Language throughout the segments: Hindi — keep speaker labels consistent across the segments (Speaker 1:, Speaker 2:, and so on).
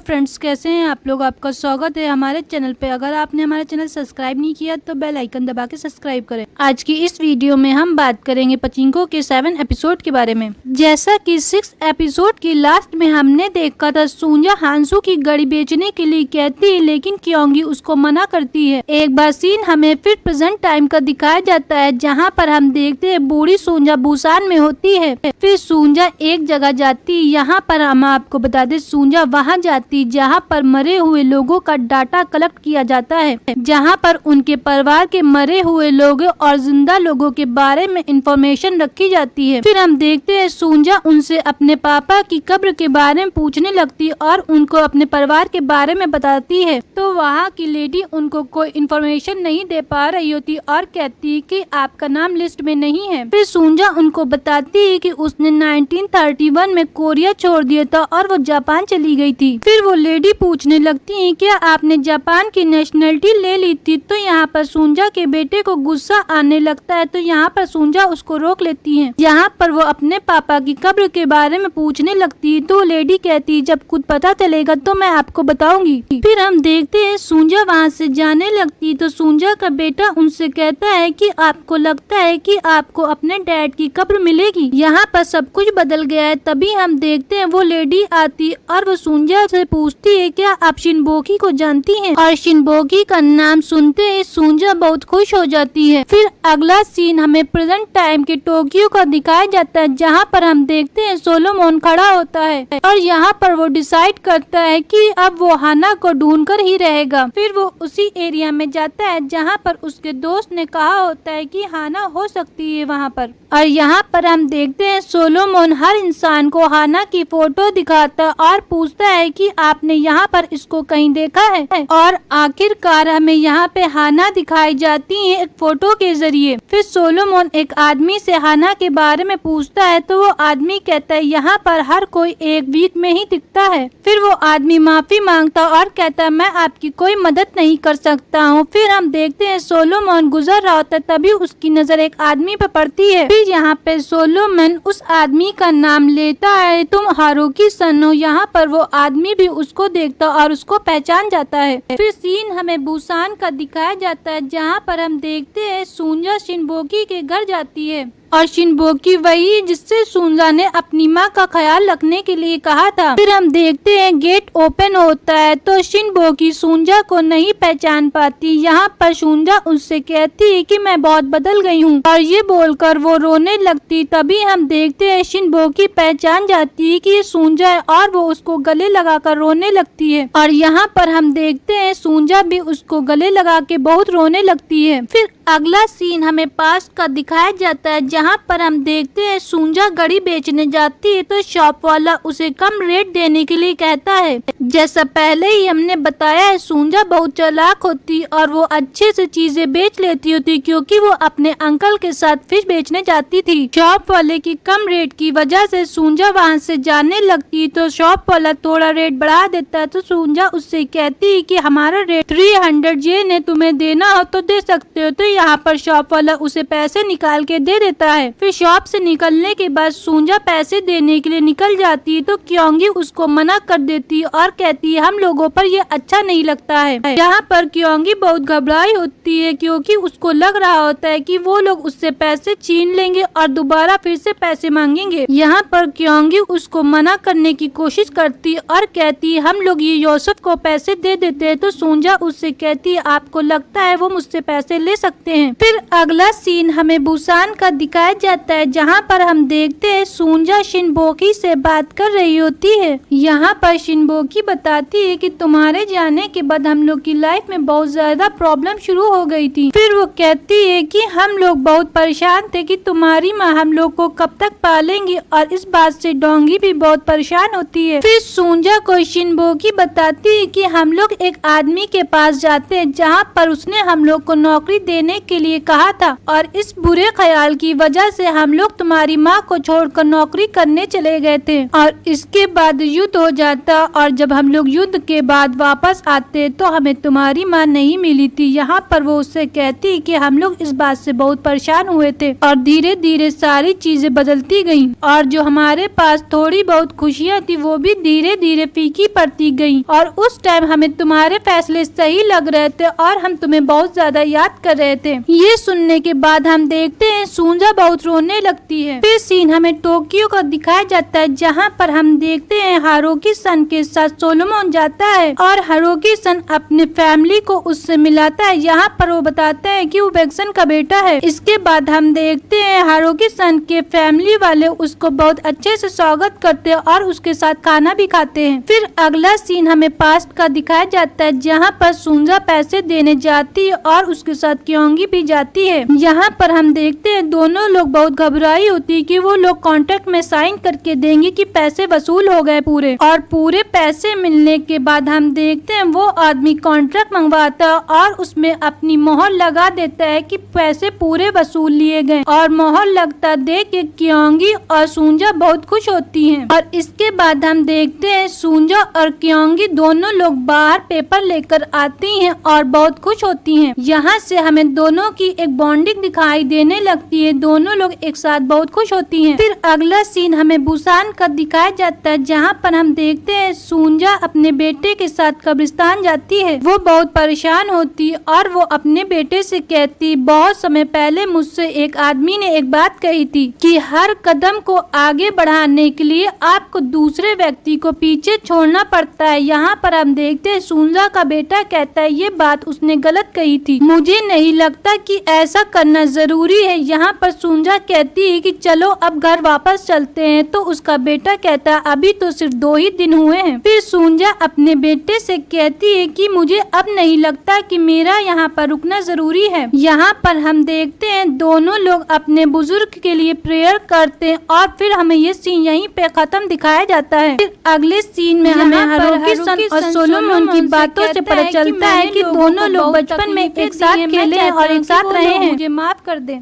Speaker 1: फ्रेंड्स, कैसे हैं आप लोग। आपका स्वागत है हमारे चैनल पे। अगर आपने हमारा चैनल सब्सक्राइब नहीं किया तो बेल आइकन दबा के सब्सक्राइब करें। आज की इस वीडियो में हम बात करेंगे पचिंको के 7 एपिसोड के बारे में। जैसा कि 6 एपिसोड की लास्ट में हमने देखा था, सूंजा हांसू की गाड़ी बेचने के लिए कहती है, लेकिन क्योंगी उसको मना करती है। एक बार सीन हमें फिर प्रेजेंट टाइम का दिखाया जाता है, जहाँ पर हम देखते हैं बूढ़ी सूंजा बुसान में होती है। फिर सूंजा एक जगह जाती, यहाँ पर हम आपको बता दें सूंजा वहाँ जाती जहाँ पर मरे हुए लोगों का डाटा कलेक्ट किया जाता है, जहाँ पर उनके परिवार के मरे हुए लोगों और जिंदा लोगों के बारे में इंफॉर्मेशन रखी जाती है। फिर हम देखते हैं सूंजा उनसे अपने पापा की कब्र के बारे में पूछने लगती और उनको अपने परिवार के बारे में बताती है। तो वहाँ की लेडी उनको कोई इंफॉर्मेशन नहीं दे पा रही होती और कहती कि आपका नाम लिस्ट में नहीं है। फिर सूंजा उनको बताती है कि उसने 1931 में कोरिया छोड़ दिया था और वो जापान चली गई थी। फिर वो लेडी पूछने लगती है क्या आपने जापान की नेशनलिटी ले ली थी। तो यहाँ पर सूंजा के बेटे को गुस्सा आने लगता है, तो यहाँ पर सूंजा उसको रोक लेती है। यहाँ पर वो अपने पापा की कब्र के बारे में पूछने लगती है, तो लेडी कहती है जब खुद पता चलेगा तो मैं आपको बताऊंगी। फिर हम देखते हैं सूंजा वहाँ से जाने लगती, तो सूंजा का बेटा उनसे कहता है कि आपको लगता है कि आपको अपने डैड की कब्र मिलेगी। यहाँ पर सब कुछ बदल गया है। तभी हम देखते हैं वो लेडी आती और वो सूंजा से पूछती है क्या आप शिनबोकी को जानती हैं। और शिनबोकी का नाम सुनते ही सूंजा बहुत खुश हो जाती है। फिर अगला सीन हमें प्रेजेंट टाइम के टोक्यो का दिखाया जाता है, जहाँ पर हम देखते हैं सोलोमोन खड़ा होता है और यहाँ पर वो डिसाइड करता है कि अब वो हाना को ढूंढकर ही रहेगा। फिर वो उसी एरिया में जाता है जहाँ पर उसके दोस्त ने कहा होता है कि हाना हो सकती है वहाँ पर। और यहाँ पर हम देखते हैं सोलोमोन हर इंसान को हाना की फोटो दिखाता और पूछता है कि आपने यहाँ पर इसको कहीं देखा है। और आखिरकार हमें यहाँ पे हाना दिखाई जाती है एक फोटो के जरिए। फिर सोलोमोन एक आदमी से हाना के बारे में पूछता है, तो वो आदमी कहता है यहाँ पर हर कोई एक वीक में ही दिखता है। फिर वो आदमी माफी मांगता और कहता है मैं आपकी कोई मदद नहीं कर सकता हूँ। फिर हम देखते हैं सोलोमोन गुजर रहा होता है, तभी उसकी नजर एक आदमी पे पड़ती है। फिर यहाँ पे सोलोमन उस आदमी का नाम लेता है, तुम हारुकी सन हो। यहाँ पर वो आदमी भी उसको देखता और उसको पहचान जाता है। फिर सीन हमें बुसान का दिखाया जाता है, जहाँ पर हम देखते हैं सूंजा शिनबोकी के घर जाती है और शिनबोकी वही जिससे सूंजा ने अपनी माँ का ख्याल रखने के लिए कहा था। फिर हम देखते हैं गेट ओपन होता है, तो शिनबोकी सूंजा को नहीं पहचान पाती। यहाँ पर सूंजा उससे कहती है कि मैं बहुत बदल गई हूँ और ये बोलकर वो रोने लगती। तभी हम देखते हैं शिनबोकी पहचान जाती है कि ये सूंजा है और वो उसको गले लगाकर रोने लगती है। और यहाँ पर हम देखते हैं सूंजा भी उसको गले लगा के बहुत रोने लगती है। फिर अगला सीन हमें पास का दिखाया जाता है, जहाँ पर हम देखते हैं सूंजा घड़ी बेचने जाती है, तो शॉप वाला उसे कम रेट देने के लिए कहता है। जैसा पहले ही हमने बताया है, सूंजा बहुत चालाक होती और वो अच्छे से चीजें बेच लेती होती, क्योंकि वो अपने अंकल के साथ फिश बेचने जाती थी। शॉप वाले की कम रेट की वजह से सूंजा वहाँ से जाने लगती, तो शॉप वाला थोड़ा रेट बढ़ा देता है। तो सूंजा उससे कहती है कि हमारा रेट 300 येन है, तुम्हें देना हो तो दे सकते हो। तो यहाँ पर शॉप वाला उसे पैसे निकाल के दे देता है। फिर शॉप से निकलने के बाद सूंजा पैसे देने के लिए निकल जाती है, तो क्योंगी उसको मना कर देती और कहती है हम लोगों पर ये अच्छा नहीं लगता है। यहाँ पर क्योंगी बहुत घबराई होती है, क्योंकि उसको लग रहा होता है कि वो लोग उससे पैसे छीन लेंगे और दोबारा फिर से पैसे मांगेंगे। यहाँ पर क्योंगी उसको मना करने की कोशिश करती और कहती है हम लोग ये यूसुफ को पैसे दे देते हैं। तो सूंजा उससे कहती है आपको लगता है वो मुझसे पैसे ले सकते हैं। फिर अगला सीन हमें बुसान का दिखाया जाता है, जहाँ पर हम देखते हैं सूंजा शिनबोकी से बात कर रही होती है। यहाँ पर शिनबोकी बताती है कि तुम्हारे जाने के बाद हम लोग की लाइफ में बहुत ज्यादा प्रॉब्लम शुरू हो गई थी। फिर वो कहती है कि हम लोग बहुत परेशान थे कि तुम्हारी माँ हम लोग को कब तक पालेंगी, और इस बात से डोंगी भी बहुत परेशान होती है। फिर सूंजा को शिनबोकी बताती है कि हम लोग एक आदमी के पास जाते हैं, जहाँ पर उसने हम लोग को नौकरी देने के लिए कहा था, और इस बुरे ख्याल की वजह से हम लोग तुम्हारी माँ को छोड़कर नौकरी करने चले गए थे। और इसके बाद युद्ध हो जाता, और जब हम लोग युद्ध के बाद वापस आते तो हमें तुम्हारी माँ नहीं मिली थी। यहाँ पर वो उससे कहती कि हम लोग इस बात से बहुत परेशान हुए थे और धीरे धीरे सारी चीजें बदलती गईं और जो हमारे पास थोड़ी बहुत खुशियाँ थी वो भी धीरे धीरे फीकी पड़ती गईं और उस टाइम हमें तुम्हारे फैसले सही लग रहे थे और हम तुम्हें बहुत ज्यादा याद कर रहे थे। ये सुनने के बाद हम देखते हैं सुंजा बहुत रोने लगती है। फिर सीन हमें टोक्यो का दिखाया जाता है जहाँ पर हम देखते हैं हारुकी सन के साथ सोलोमन जाता है और हारुकी सन अपने फैमिली को उससे मिलाता है। यहाँ पर वो बताता है कि वो बेक्सन का बेटा है। इसके बाद हम देखते हैं हारुकी सन के फैमिली वाले उसको बहुत अच्छे से स्वागत करते हैं और उसके साथ खाना भी खाते हैं। फिर अगला सीन हमें पास्ट का दिखाया जाता है जहाँ पर सुंजा पैसे देने जाती है और उसके साथ क्योंगी भी जाती है। यहाँ पर हम देखते हैं दोनों लोग बहुत घबराई होती है कि वो लोग कॉन्ट्रैक्ट में साइन करके देंगे कि पैसे वसूल हो गए पूरे, और पूरे पैसे मिलने के बाद हम देखते हैं वो आदमी कॉन्ट्रैक्ट मंगवाता है और उसमें अपनी मोहर लगा देता है कि पैसे पूरे वसूल लिए गए और मोहर लगता देख के क्योंगी और सुंजा बहुत खुश होती हैं। और इसके बाद हम देखते हैं सुंजा और क्योंगी दोनों लोग बाहर पेपर लेकर आती हैं और बहुत खुश होती हैं। यहाँ से हमें दोनों की एक बॉन्डिंग दिखाई देने लगती है, दोनों लोग एक साथ बहुत खुश होती हैं। फिर अगला सीन हमें बुसान का दिखाया जाता है जहाँ पर हम देखते हैं सुंजा अपने बेटे के साथ कब्रिस्तान जाती है। वो बहुत परेशान होती और वो अपने बेटे से कहती, बहुत समय पहले मुझसे एक आदमी ने एक बात कही थी कि हर कदम को आगे बढ़ाने के लिए आपको दूसरे व्यक्ति को पीछे छोड़ना पड़ता है। यहाँ पर हम देखते हैं सुंजा का बेटा कहता है ये बात उसने गलत कही थी, मुझे नहीं लगता कि ऐसा करना जरूरी है। यहाँ पर सुंजा कहती है कि चलो अब घर वापस चलते हैं, तो उसका बेटा कहता है अभी तो सिर्फ 2 ही दिन हुए हैं। फिर सुंजा अपने बेटे से कहती है कि मुझे अब नहीं लगता कि मेरा यहाँ पर रुकना जरूरी है। यहाँ पर हम देखते हैं दोनों लोग अपने बुजुर्ग के लिए प्रेयर करते हैं और फिर हमें ये सीन यहीं पे खत्म दिखाया जाता है। फिर अगले सीन में हमें हारुकी सन और सोलोमन की बातों से पता चलता है कि दोनों लोग बचपन में एक साथ खेले और एक साथ रहे हैं, मुझे माफ कर दे।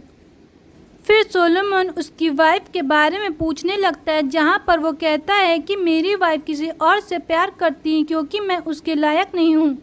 Speaker 1: फिर सोलोमन उसकी वाइफ के बारे में पूछने लगता है जहाँ पर वो कहता है कि मेरी वाइफ किसी और से प्यार करती है क्योंकि मैं उसके लायक नहीं हूँ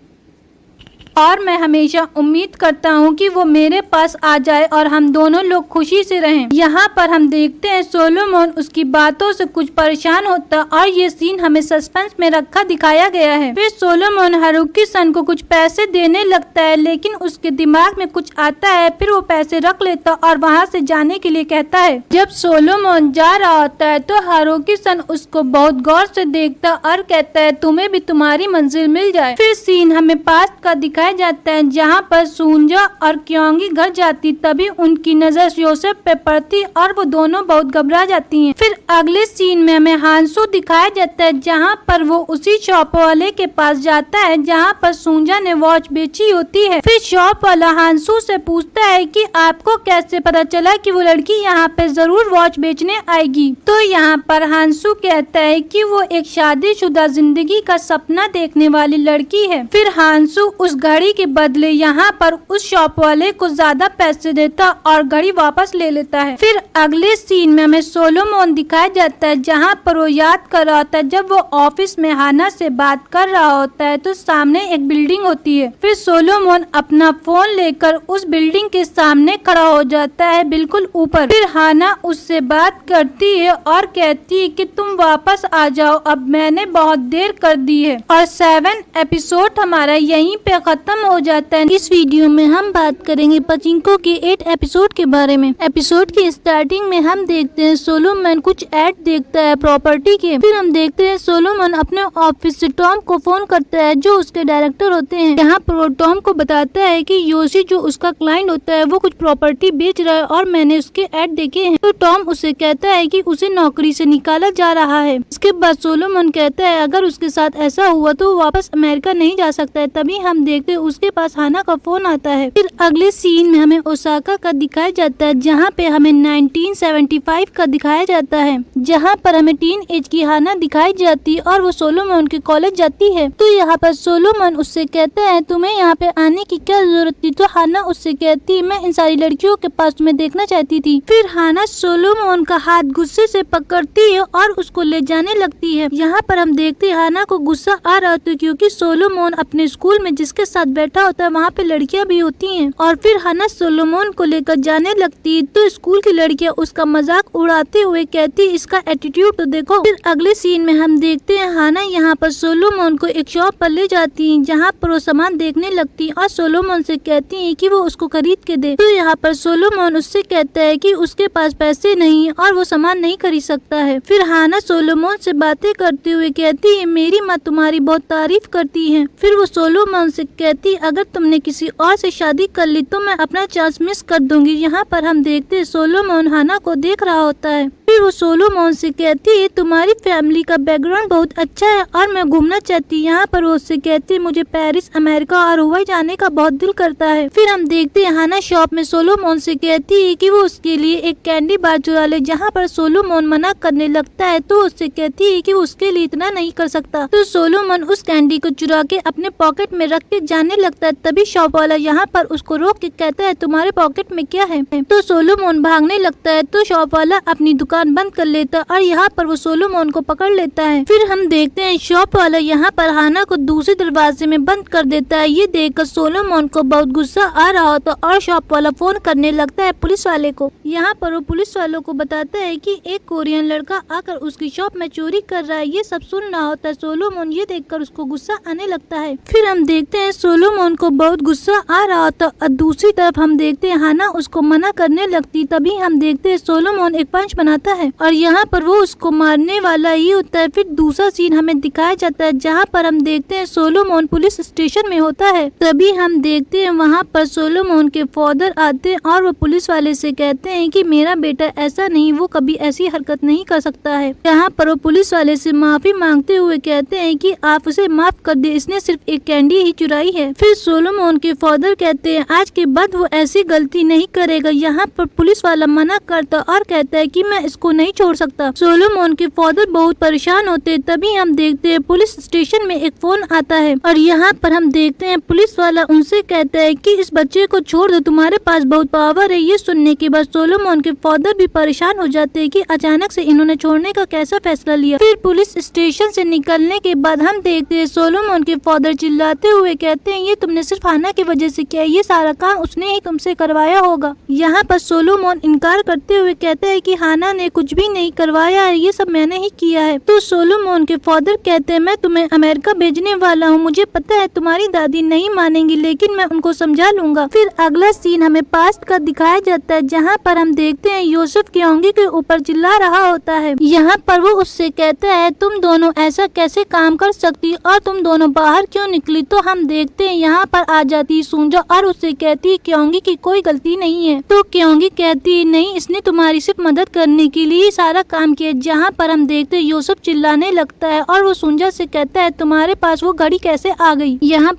Speaker 1: और मैं हमेशा उम्मीद करता हूँ कि वो मेरे पास आ जाए और हम दोनों लोग खुशी से रहें। यहाँ पर हम देखते हैं सोलोमन उसकी बातों से कुछ परेशान होता है और ये सीन हमें सस्पेंस में रखा दिखाया गया है। फिर सोलोमन हारुकी सन को कुछ पैसे देने लगता है लेकिन उसके दिमाग में कुछ आता है, फिर वो पैसे रख लेता और वहाँ से जाने के लिए कहता है। जब सोलोमन जा रहा होता है तो हारुकी सन उसको बहुत गौर से देखता और कहता है तुम्हें भी तुम्हारी मंजिल मिल जाए। फिर सीन हमें पास्ट का दिखाया जाता है जहाँ पर सुंजा और क्योंगी घर जाती, तभी उनकी नजर योसेफ पे पड़ती और वो दोनों बहुत घबरा जाती हैं। फिर अगले सीन में हमें हांसू दिखाया जाता है जहाँ पर वो उसी शॉप वाले के पास जाता है जहाँ पर सुंजा ने वॉच बेची होती है। फिर शॉप वाला हांसू से पूछता है कि आपको कैसे पता चला कि वो लड़की यहाँ पे जरूर वॉच बेचने आएगी। तो यहाँ पर हांसू कहता है कि वो एक शादीशुदा जिंदगी का सपना देखने वाली लड़की है। फिर हांसू उस घड़ी के बदले यहाँ पर उस शॉप वाले को ज्यादा पैसे देता और घड़ी वापस ले लेता है। फिर अगले सीन में हमें सोलोमन दिखाया जाता है जहाँ पर वो याद कर रहा होता है जब वो ऑफिस में हाना से बात कर रहा होता है तो सामने एक बिल्डिंग होती है। फिर सोलोमन अपना फोन लेकर उस बिल्डिंग के सामने खड़ा हो जाता है बिल्कुल ऊपर। फिर हाना उससे बात करती है और कहती है कि तुम वापस आ जाओ, अब मैंने बहुत देर कर दी है। और 7 एपिसोड हमारा यहीं पे खत्म हो जाता है। इस वीडियो में हम बात करेंगे पचिंको के 8 एपिसोड के बारे में। एपिसोड की स्टार्टिंग में हम देखते हैं सोलोमन कुछ ऐड देखता है प्रॉपर्टी के। फिर हम देखते हैं सोलोमन अपने ऑफिस से टॉम को फोन करता है जो उसके डायरेक्टर होते हैं। यहाँ पर वो टॉम को बताता है कि योशी जो उसका क्लाइंट होता है वो कुछ प्रॉपर्टी बेच रहा है और मैंने उसके ऐड देखे हैं। तो टॉम उसे कहता है कि उसे नौकरी से निकाला जा रहा है। इसके बाद सोलोमन कहता है अगर उसके साथ ऐसा हुआ तो वो वापस अमेरिका नहीं जा सकता है। तभी हम देखते देखते उसके पास हाना का फोन आता है। फिर अगले सीन में हमें ओसाका का दिखाया जाता है, जहाँ पे हमें 1975 का दिखाया जाता है, जहाँ पर हमें टीन एज की हाना दिखाई जाती और वो सोलोमन के कॉलेज जाती है। तो यहाँ पर सोलोमन उससे कहता है तुम्हें यहाँ पे आने की क्या जरूरत थी। तो हाना उससे कहती मैं इन सारी लड़कियों के पास तुम्हें देखना चाहती थी। फिर हाना सोलोमन का हाथ गुस्से से पकड़ती है और उसको ले जाने लगती है। यहाँ पर हम देखते हैं हाना को गुस्सा आ रहा होता है, क्योंकि सोलोमन अपने स्कूल में जिसके साथ बैठा होता है वहाँ पे लड़कियाँ भी होती हैं। और फिर हाना सोलोमन को लेकर जाने लगती है, तो स्कूल की लड़कियाँ उसका मजाक उड़ाते हुए कहती इसका एटीट्यूड तो देखो। फिर अगले सीन में हम देखते हैं हाना यहाँ पर सोलोमन को एक शॉप पर ले जाती है, जहाँ पर वो सामान देखने लगती है और सोलोमन से कहती है कि वो उसको खरीद के दे। तो यहाँ पर सोलोमन उससे कहता है कि उसके पास पैसे नहीं और वो सामान नहीं खरीद सकता है। फिर हाना सोलोमन से बातें करते हुए कहती है मेरी माँ तुम्हारी बहुत तारीफ करती है। फिर वो सोलोमन से कहती अगर तुमने किसी और से शादी कर ली तो मैं अपना चांस मिस कर दूंगी। यहाँ पर हम देखते हैं सोलोमन हाना को देख रहा होता है। फिर वो सोलोमन से कहती है तुम्हारी फैमिली का बैकग्राउंड बहुत अच्छा है और मैं घूमना चाहती। यहाँ पर वो उससे कहती है मुझे पेरिस, अमेरिका और हवाई जाने का बहुत दिल करता है। फिर हम देखते हैं हाना शॉप में सोलोमन से कहती है कि वो उसके लिए एक कैंडी बार चुरा ले, जहाँ पर सोलोमन मना करने लगता है। तो उससे कहती है कि वो उसके लिए इतना नहीं कर सकता। तो सोलोमन उस कैंडी को चुरा के अपने पॉकेट में रख के जाने लगता है। तभी शॉप वाला यहाँ पर उसको रोक के कहता है तुम्हारे पॉकेट में क्या है। तो सोलोमन भागने लगता है, तो शॉप वाला अपनी दुकान बंद कर लेता है और यहाँ पर वो सोलोमन को पकड़ लेता है। फिर हम देखते हैं शॉप वाला यहाँ पर हाना को दूसरे दरवाजे में बंद कर देता है। ये देखकर सोलोमन को बहुत गुस्सा आ रहा होता और शॉप वाला फोन करने लगता है पुलिस वाले को। यहाँ पर वो पुलिस वालों को बताता है कि एक कोरियन लड़का आकर उसकी शॉप में चोरी कर रहा है। ये सब सुन रहा होता है सोलोमन, ये देखकर उसको गुस्सा आने लगता है। फिर हम देखते हैं सोलोमन को बहुत गुस्सा आ रहा होता और दूसरी तरफ हम देखते हैं हाना उसको मना करने लगती। तभी हम देखते हैं सोलोमन एक पंच बनाता है और यहाँ पर वो उसको मारने वाला ही होता है। फिर दूसरा सीन हमें दिखाया जाता है, जहाँ पर हम देखते हैं सोलोमन पुलिस स्टेशन में होता है। तभी हम देखते हैं वहाँ पर सोलोमन के फादर आते हैं और वो पुलिस वाले से कहते हैं कि मेरा बेटा ऐसा नहीं, वो कभी ऐसी हरकत नहीं कर सकता है। यहाँ पर वो पुलिस वाले से माफी मांगते हुए कहते हैं कि आप उसे माफ कर दे, इसने सिर्फ एक कैंडी ही चुराई है। फिर सोलोमन के फादर कहते हैं आज के बाद वो ऐसी गलती नहीं करेगा। यहाँ पर पुलिस वाला मना करता और कहता है कि मैं इसको नहीं छोड़ सकता। सोलोमन के फादर बहुत परेशान होते। तभी हम देखते हैं पुलिस स्टेशन में एक फोन आता है और यहाँ पर हम देखते हैं पुलिस वाला उनसे कहता है कि इस बच्चे को छोड़ दो, तुम्हारे पास बहुत पावर है। ये सुनने के बाद सोलोमन के फादर भी परेशान हो जाते हैं कि अचानक से इन्होंने छोड़ने का कैसा फैसला लिया। फिर पुलिस स्टेशन से निकलने के बाद हम देखते हैं सोलोमन के फादर चिल्लाते हुए कहते हैं ये तुमने सिर्फ हाना की वजह से किया, ये सारा काम उसने ही तुमसे करवाया होगा। यहाँ पर सोलोमन इनकार करते हुए कहता है कि हाना ने कुछ भी नहीं करवाया है, ये सब मैंने ही किया है। तो सोलोमन के फादर कहते हैं मैं तुम्हें अमेरिका भेजने वाला हूँ, मुझे पता है तुम्हारी दादी नहीं मानेंगी, लेकिन मैं उनको समझा लूंगा। फिर अगला सीन हमें पास्ट का दिखाया जाता है, जहाँ पर हम देखते हैं यूसुफ क्योंगी के ऊपर चिल्ला रहा होता है। यहाँ पर वो उससे कहता है तुम दोनों ऐसा कैसे काम कर सकती और तुम दोनों बाहर क्यों निकली। तो हम देखते हैं यहाँ पर आ जाती सुंजा और उससे कहती है क्योंगी की कोई गलती नहीं है। तो क्योंगी कहती है नहीं, इसने तुम्हारी सिर्फ मदद करने के लिए सारा काम किया। जहाँ पर हम देखते हैं यूसुफ चिल्लाने लगता है और वो सुंजा से कहता है तुम्हारे पास वो घड़ी कैसे आ गई। यहाँ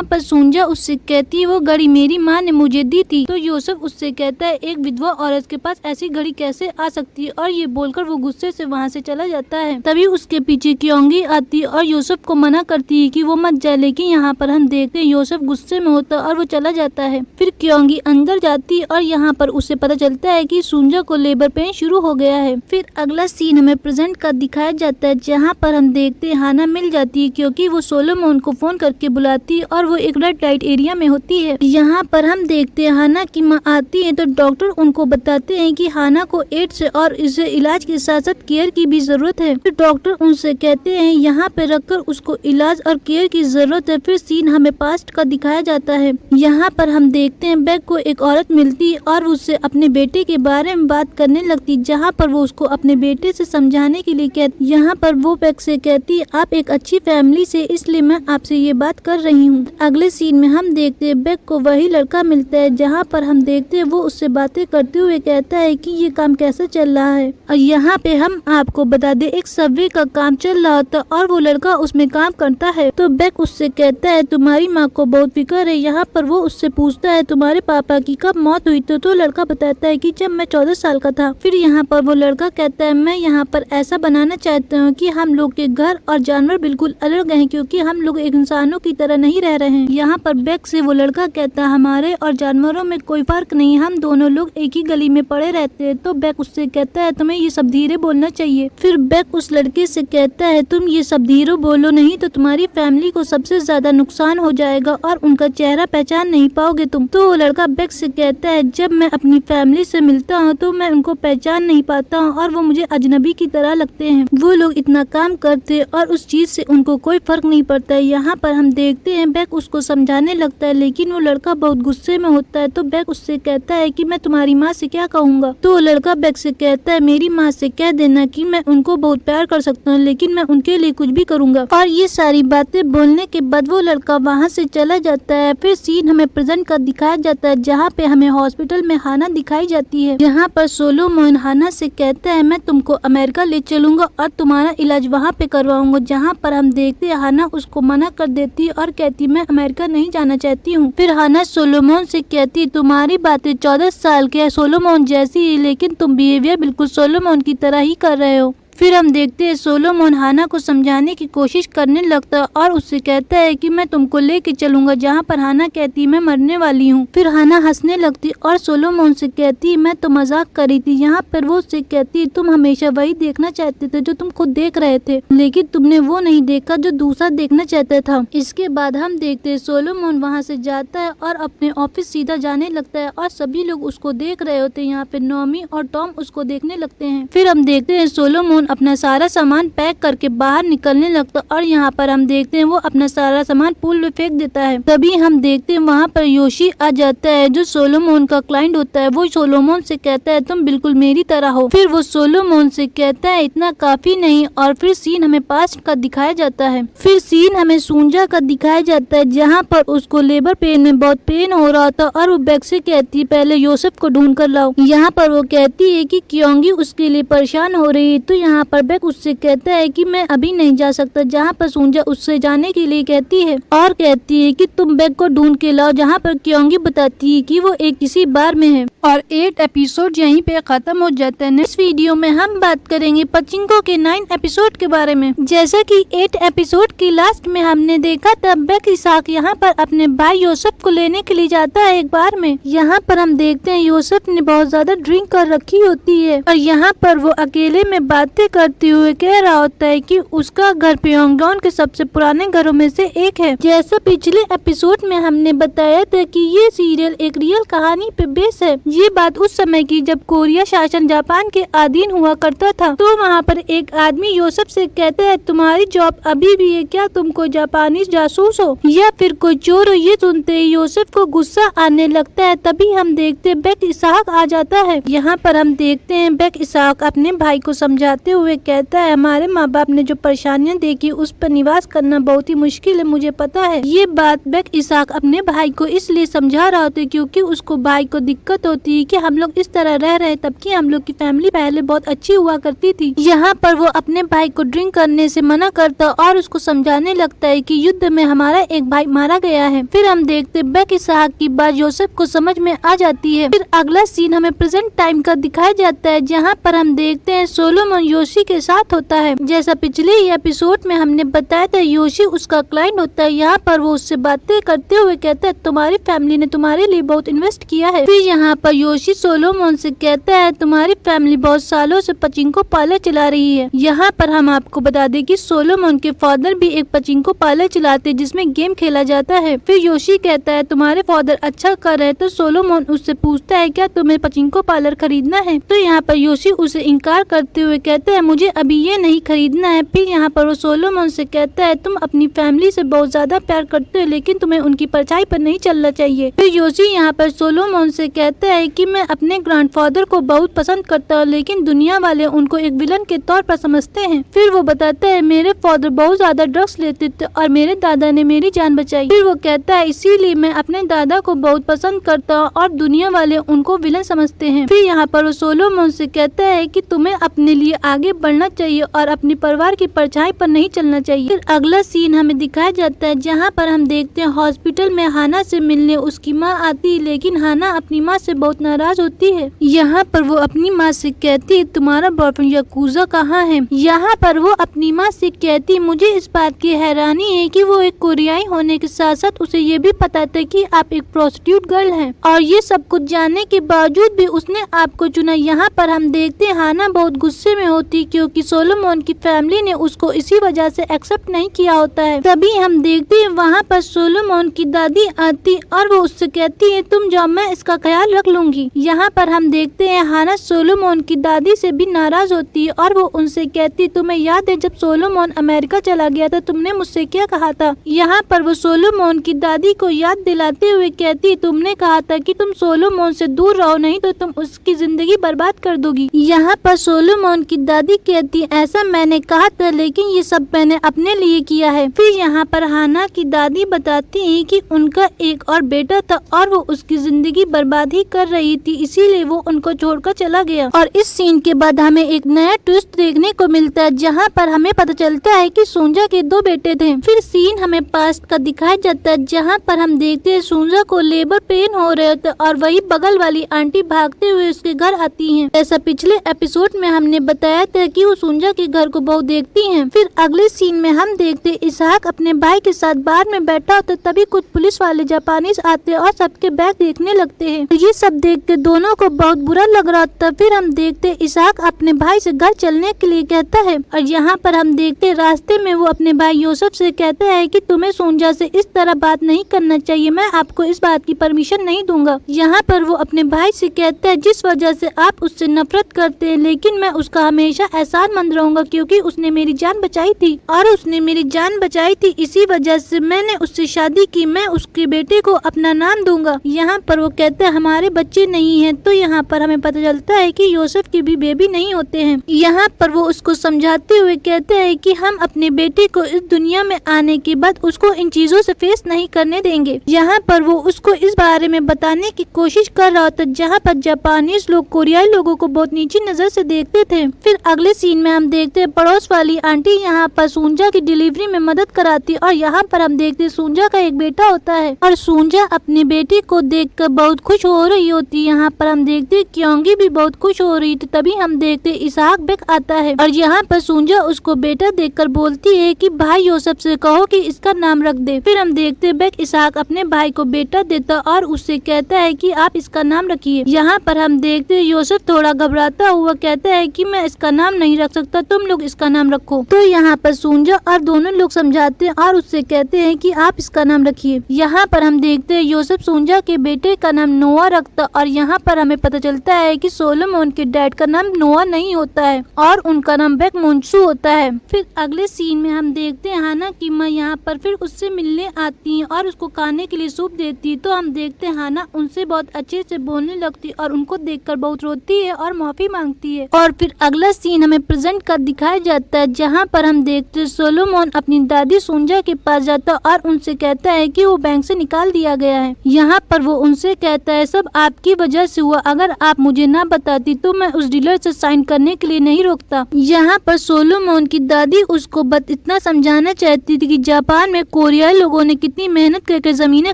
Speaker 1: पर सुंजा उससे कहती है वो घड़ी मेरी माँ ने मुझे दी थी। तो यूसुफ उससे कहता है एक विधवा औरत के पास ऐसी घड़ी कैसे आ सकती है, और ये बोलकर वो गुस्से से वहाँ से चला जाता है। तभी उसके पीछे क्योंगी आती है और यूसुफ को मना करती है कि वो मत जाए, लेकिन यहाँ पर हम देखते हैं यूसुफ गुस्से में होता है और वो चला जाता है। फिर क्योंगी अंदर जाती है और यहाँ पर उसे पता चलता है कि सुंजा को लेबर पेन शुरू हो गया है। फिर अगला सीन हमें प्रेजेंट का दिखाया जाता है, जहाँ पर हम देखते हैं हाना मिल जाती है क्योंकि वो सोलोमन को फोन करके बुलाती है और वो एक रेड लाइट एरिया में होती है। यहाँ पर हम देखते हैं हाना की माँ आती है तो डॉक्टर उनको बताते हैं कि हाना को एड्स है और इसे इलाज के साथ साथ केयर की भी जरूरत है। फिर डॉक्टर उनसे कहते हैं यहाँ पे रखकर उसको इलाज और केयर की जरूरत है। फिर सीन हमें पास्ट का दिखाया जाता है, यहाँ पर हम देखते हैं बैग को एक औरत मिलती है और उससे अपने बेटे के बारे में बात करने लगती, जहाँ पर वो उसको अपने बेटे से समझाने के लिए कहती। यहाँ पर वो बेक से कहती, आप एक अच्छी फैमिली से, इसलिए मैं आपसे ये बात कर रही हूँ। अगले सीन में हम देखते हैं बेक को वही लड़का मिलता है, जहाँ पर हम देखते हैं वो उससे बातें करते हुए कहता है कि ये काम कैसा चल रहा है। और यहाँ पे हम आपको बता दे, एक सबवे का काम चल रहा था और वो लड़का उसमें काम करता है। तो बेक उससे कहता है तुम्हारी माँ को बहुत फिक्र है। यहाँ पर वो उससे पूछता है तुम्हारे पापा की कब मौत हुई? तो लड़का बताता है कि जब मैं 14 साल का था। फिर यहाँ पर वो लड़का कहता है मैं यहाँ पर ऐसा बनाना चाहता हूँ कि हम लोग के घर और जानवर बिल्कुल अलग हैं, क्योंकि हम लोग एक इंसानों की तरह नहीं रह रहे हैं। यहाँ पर बेक से वो लड़का कहता है हमारे और जानवरों में कोई फर्क नहीं, हम दोनों लोग एक ही गली में पड़े रहते हैं। तो बेक उससे कहता है तुम्हें ये सब धीरे बोलना चाहिए। फिर बेक उस लड़के से कहता है तुम ये सब धीरे बोलो नहीं तो तुम्हारी फैमिली को सबसे ज्यादा नुकसान हो जाएगा और उनका चेहरा पहचान नहीं पाओगे तुम। तो वो लड़का बेक से कहता है जब मैं अपनी फैमिली से मिलता हूँ तो मैं उनको पहचान नहीं पाता हूँ और वो मुझे अजनबी की तरह लगते हैं। वो लोग इतना काम करते हैं और उस चीज से उनको कोई फर्क नहीं पड़ता है। यहाँ पर हम देखते हैं बेक उसको समझाने लगता है, लेकिन वो लड़का बहुत गुस्से में होता है। तो बेक उससे कहता है कि मैं तुम्हारी माँ से क्या कहूँगा? तो वो लड़का बेक से कहता है मेरी माँ से कह देना कि मैं उनको बहुत प्यार कर सकता हूँ, लेकिन मैं उनके लिए कुछ भी करूँगा। और ये सारी बातें बोलने के बाद वो लड़का वहाँ से चला जाता है। फिर सीन हमें प्रेजेंट का दिखाया जाता है, जहाँ पे हमें हॉस्पिटल में हाना दिखाई जाती है। यहाँ पर सोलोमन हाना से कहता है मैं तुमको अमेरिका ले चलूंगा और तुम्हारा इलाज वहाँ पे करवाऊंगा। जहाँ पर हम देखते हैं हाना उसको मना कर देती और कहती मैं अमेरिका नहीं जाना चाहती हूँ। फिर हाना सोलोमन से कहती तुम्हारी बातें 14 साल के सोलोमन जैसी है, लेकिन तुम बिहेवियर बिल्कुल सोलोमन की तरह ही कर रहे हो। फिर हम देखते हैं सोलोमन हाना को समझाने की कोशिश करने लगता है और उससे कहता है कि मैं तुमको लेके चलूंगा, जहाँ पर हाना कहती मैं मरने वाली हूँ। फिर हाना हंसने लगती और सोलोमन से कहती मैं तो मजाक करी थी। यहाँ पर वो उससे कहती तुम हमेशा वही देखना चाहते थे जो तुम खुद देख रहे थे, लेकिन तुमने वो नहीं देखा जो दूसरा देखना चाहता था। इसके बाद हम देखते हैं सोलोमन वहाँ से जाता है और अपने ऑफिस सीधा जाने लगता है और सभी लोग उसको देख रहे होते हैं। यहाँ पे नोमी और टॉम उसको देखने लगते हैं। फिर हम देखते हैं सोलोमन अपना सारा सामान पैक करके बाहर निकलने लगता और यहाँ पर हम देखते हैं वो अपना सारा सामान पूल में फेंक देता है। तभी हम देखते हैं वहाँ पर योशी आ जाता है जो सोलोमन का क्लाइंट होता है। वो सोलोमन से कहता है तुम बिल्कुल मेरी तरह हो। फिर वो सोलोमन से कहता है इतना काफी नहीं। और फिर सीन हमें पास्ट का दिखाया जाता है। फिर सीन हमें सूंजा का दिखाया जाता है, जहाँ पर उसको लेबर पेन में बहुत पेन हो रहा था और वो बेक से कहती है पहले योसेफ को ढूंढ कर लाओ। यहाँ पर वो कहती है कि क्योंकि उसके लिए परेशान हो रही है। तो यहाँ पर बेक उससे कहता है कि मैं अभी नहीं जा सकता, जहाँ पर सूंजा उससे जाने के लिए कहती है और कहती है कि तुम बेक को ढूंढ के लाओ। जहाँ पर क्योंकि बताती है कि वो एक किसी बार में है। और 8 एपिसोड यहीं पे खत्म हो जाता है। नेक्स्ट वीडियो में हम बात करेंगे पचिंको के 9 एपिसोड के बारे में। जैसा कि 8 एपिसोड की लास्ट में हमने देखा था बेक इसाक यहाँ पर अपने भाई योसेफ को लेने के लिए जाता है एक बार में। यहाँ पर हम देखते हैं योसेफ ने बहुत ज्यादा ड्रिंक कर रखी होती है और यहाँ पर वो अकेले में बातें करते हुए कह रहा होता है कि उसका घर प्योंगयॉन के सबसे पुराने घरों में से एक है। जैसा पिछले एपिसोड में हमने बताया था कि ये सीरियल एक रियल कहानी पे बेस है। ये बात उस समय की जब कोरिया शासन जापान के अधीन हुआ करता था। तो वहाँ पर एक आदमी योसेफ से कहता है तुम्हारी जॉब अभी भी है क्या? तुमको जापानी जासूस हो या फिर कोई चोर हो? ये सुनते ही योसेफ को गुस्सा आने लगता है। तभी हम देखते हैं बेक इसाक आ जाता है। यहाँ पर हम देखते हैं बेक इसाक अपने भाई को समझाते हुए कहता है हमारे माँ बाप ने जो परेशानियाँ देखी उस पर निवास करना बहुत ही मुश्किल है, मुझे पता है। ये बात बेक इसाक अपने भाई को इसलिए समझा रहा होता है क्योंकि उसको भाई को दिक्कत होती है कि हम लोग इस तरह रह रहे हैं, तबकि हम लोग की फैमिली पहले बहुत अच्छी हुआ करती थी। यहाँ पर वो अपने भाई को ड्रिंक करने से मना करता और उसको समझाने लगता है कि युद्ध में हमारा एक भाई मारा गया है। फिर हम देखते बेक इसाक की बात योसेफ को समझ में आ जाती है। फिर अगला सीन हमें प्रेजेंट टाइम का दिखाया जाता है, जहाँ पर हम देखते हैं सोलोमन योशी के साथ होता है। जैसा पिछले ही एपिसोड में हमने बताया था योशी उसका क्लाइंट होता है। यहाँ पर वो उससे बातें करते हुए कहता है तुम्हारी फैमिली ने तुम्हारे लिए बहुत इन्वेस्ट किया है। फिर यहाँ पर योशी सोलोमन से कहता है तुम्हारी फैमिली बहुत सालों से पचिंको पार्लर चला रही है। यहाँ पर हम आपको बता दें कि सोलोमन के फादर भी एक पचिंको पार्लर चलाते हैं जिसमें गेम खेला जाता है। फिर योशी कहता है तुम्हारे फादर अच्छा कर रहे हैं। तो सोलोमन उससे पूछता है क्या तुम्हें पचिंको पार्लर खरीदना है? तो यहाँ पर योशी उसे इनकार करते हुए कहता कहता है मुझे अभी ये नहीं खरीदना है। फिर यहाँ पर वो सोलोमन से कहता है तुम अपनी फैमिली से बहुत ज्यादा प्यार करते हो, लेकिन तुम्हें उनकी परछाई पर नहीं चलना चाहिए। फिर योशी यहाँ पर सोलोमन से कहता है कि मैं अपने ग्रैंडफादर को बहुत पसंद करता हूँ, लेकिन दुनिया वाले उनको एक विलन के तौर पर समझते हैं। फिर वो बताता है मेरे फादर बहुत ज्यादा ड्रग्स लेते थे और मेरे दादा ने मेरी जान बचाई। फिर वो कहता है इसीलिए मैं अपने दादा को बहुत पसंद करता हूँ और दुनिया वाले उनको विलन समझते हैं। फिर यहाँ पर वो सोलोमन से कहता है कि तुम्हें अपने लिए आगे बढ़ना चाहिए और अपने परिवार की परछाई पर नहीं चलना चाहिए। फिर अगला सीन हमें दिखाया जाता है जहाँ पर हम देखते हैं हॉस्पिटल में हाना से मिलने उसकी माँ आती है, लेकिन हाना अपनी माँ से बहुत नाराज होती है। यहाँ पर वो अपनी माँ से कहती है तुम्हारा बॉयफ्रेंड याकूजा कहाँ है। यहाँ पर वो अपनी माँ से कहती मुझे इस बात की हैरानी है कि वो एक कोरियाई होने के साथ साथ उसे ये भी पता था कि आप एक प्रोस्टिट्यूट गर्ल हैं और ये सब कुछ जानने के बावजूद भी उसने आपको चुना। यहाँ पर हम देखते हैं हाना बहुत गुस्से में होती क्योंकि सोलोमन की फैमिली ने उसको इसी वजह से एक्सेप्ट नहीं किया होता है। तभी हम देखते हैं वहाँ पर सोलोमन की दादी आती और वो उससे कहती है तुम जाओ मैं इसका ख्याल रख लूंगी। यहाँ पर हम देखते हैं हाना सोलोमन की दादी से भी नाराज होती है और वो उनसे कहती तुम्हें याद है जब सोलोमन अमेरिका चला गया था तुमने मुझसे क्या कहा था। यहाँ पर वो सोलोमन की दादी को याद दिलाते हुए कहती तुमने कहा था कि तुम सोलोमन से दूर रहो नहीं तो तुम उसकी जिंदगी बर्बाद कर दोगी। यहाँ पर सोलोमन की दादी कहती ऐसा मैंने कहा था लेकिन ये सब मैंने अपने लिए किया है। फिर यहाँ पर हाना की दादी बताती है कि उनका एक और बेटा था और वो उसकी जिंदगी बर्बाद ही कर रही थी, इसीलिए वो उनको छोड़कर चला गया। और इस सीन के बाद हमें एक नया ट्विस्ट देखने को मिलता है जहाँ पर हमें पता चलता है कि सोंजा के 2 बेटे थे। फिर सीन हमें पास्ट का दिखाया जाता है जहाँ पर हम देखते हैं सोंजा को लेबर पेन हो रहे थे और वही बगल वाली आंटी भागते हुए उसके घर आती हैं। ऐसा पिछले एपिसोड में हमने बताया था कि वो सोंजा के घर को बहुत देखती हैं। फिर अगले सीन में हम देखते इसहाक अपने भाई के साथ बार में बैठा होता तभी कुछ पुलिस वाले जापानीज आते और सबके बैग देखने लगते हैं। ये सब देख के दोनों को बहुत बुरा लग रहा था। फिर हम देखते इसहाक अपने भाई से घर चलने के लिए कहता है और यहाँ पर हम देखते रास्ते में वो अपने भाई यूसुफ से कहता है कि तुम्हें सोंजा से इस तरह बात नहीं करना चाहिए, मैं आपको इस बात की परमिशन नहीं दूंगा। यहाँ पर वो अपने भाई से कहता है जिस वजह से आप उससे नफरत करते हैं लेकिन मैं उसका हमेशा एहसानमंद रहूंगा क्योंकि उसने मेरी जान बचाई थी और उसने मेरी जान बचाई थी इसी वजह से मैंने उससे शादी की, मैं उसके बेटे को अपना नाम दूंगा। यहाँ पर वो कहता है हमारे बच्चे नहीं है। तो यहाँ पर हमें पता चलता है कि यूसुफ के भी बेबी नहीं होते हैं। यहाँ पर वो उसको समझाते हुए कहते हैं कि हम अपने बेटे को इस दुनिया में आने के बाद उसको इन चीजों से फेस नहीं करने देंगे। यहाँ पर वो उसको इस बारे में बताने की कोशिश कर रहा था जहाँ पर जापानीज लोग कोरियाई लोगों को बहुत नीची नजर से देखते थे। फिर अगले सीन में हम देखते हैं पड़ोस वाली आंटी यहाँ पर सोंजा की डिलीवरी में मदद कराती और यहाँ पर हम देखते सोंजा का एक बेटा होता है और सोंजा अपने बेटे को देखकर बहुत खुश हो रही होती है। यहाँ पर हम देखते क्योंगी भी बहुत खुश हो रही थी। तभी हम देखते इसहाक बेक आता है और यहाँ पर सोंजा उसको बेटा देखकर बोलती है कि भाई यूसुफ से कहो कि इसका नाम रख दे। फिर हम देखते बेक इसहाक अपने भाई को बेटा देता और उससे कहता है कि आप इसका नाम रखिए। यहाँ पर हम देखते यूसुफ थोड़ा घबराता हुआ कहता है कि मैं इसका नाम नहीं रख सकता, तुम लोग इसका नाम रखो। तो यहाँ पर सोंजा और दोनों लोग समझाते हैं और उससे कहते हैं कि आप इसका नाम रखिए। यहाँ पर हम देखते हैं यूसुफ सोंजा के बेटे का नाम नोआ रखता और यहाँ पर हमें पता चलता है कि सोलोमन के डैड का नाम नोआ नहीं होता है और उनका नाम बेक मोन्सू होता है। फिर अगले सीन में हम देखते हैं हाना की माँ यहाँ पर फिर उससे मिलने आती है और उसको खाने के लिए सूप देती है। तो हम देखते हैं हाना उनसे बहुत अच्छे से बोलने लगती है और उनको देखकर बहुत रोती है और माफी मांगती है। और फिर अगला सीन हमें प्रेजेंट का दिखाया जाता है जहाँ पर हम देखते हैं सोलोमन अपनी दादी सोंजा के पास जाता और उनसे कहता है कि वो बैंक से निकाल दिया गया है। यहाँ पर वो उनसे कहता है सब आपकी वजह से हुआ, अगर आप मुझे ना बताती तो मैं उस डीलर से साइन करने के लिए नहीं रोकता। यहाँ पर सोलोमन की दादी उसको बस इतना समझाना चाहती थी कि जापान में कोरियाई लोगों ने कितनी मेहनत करके जमीनें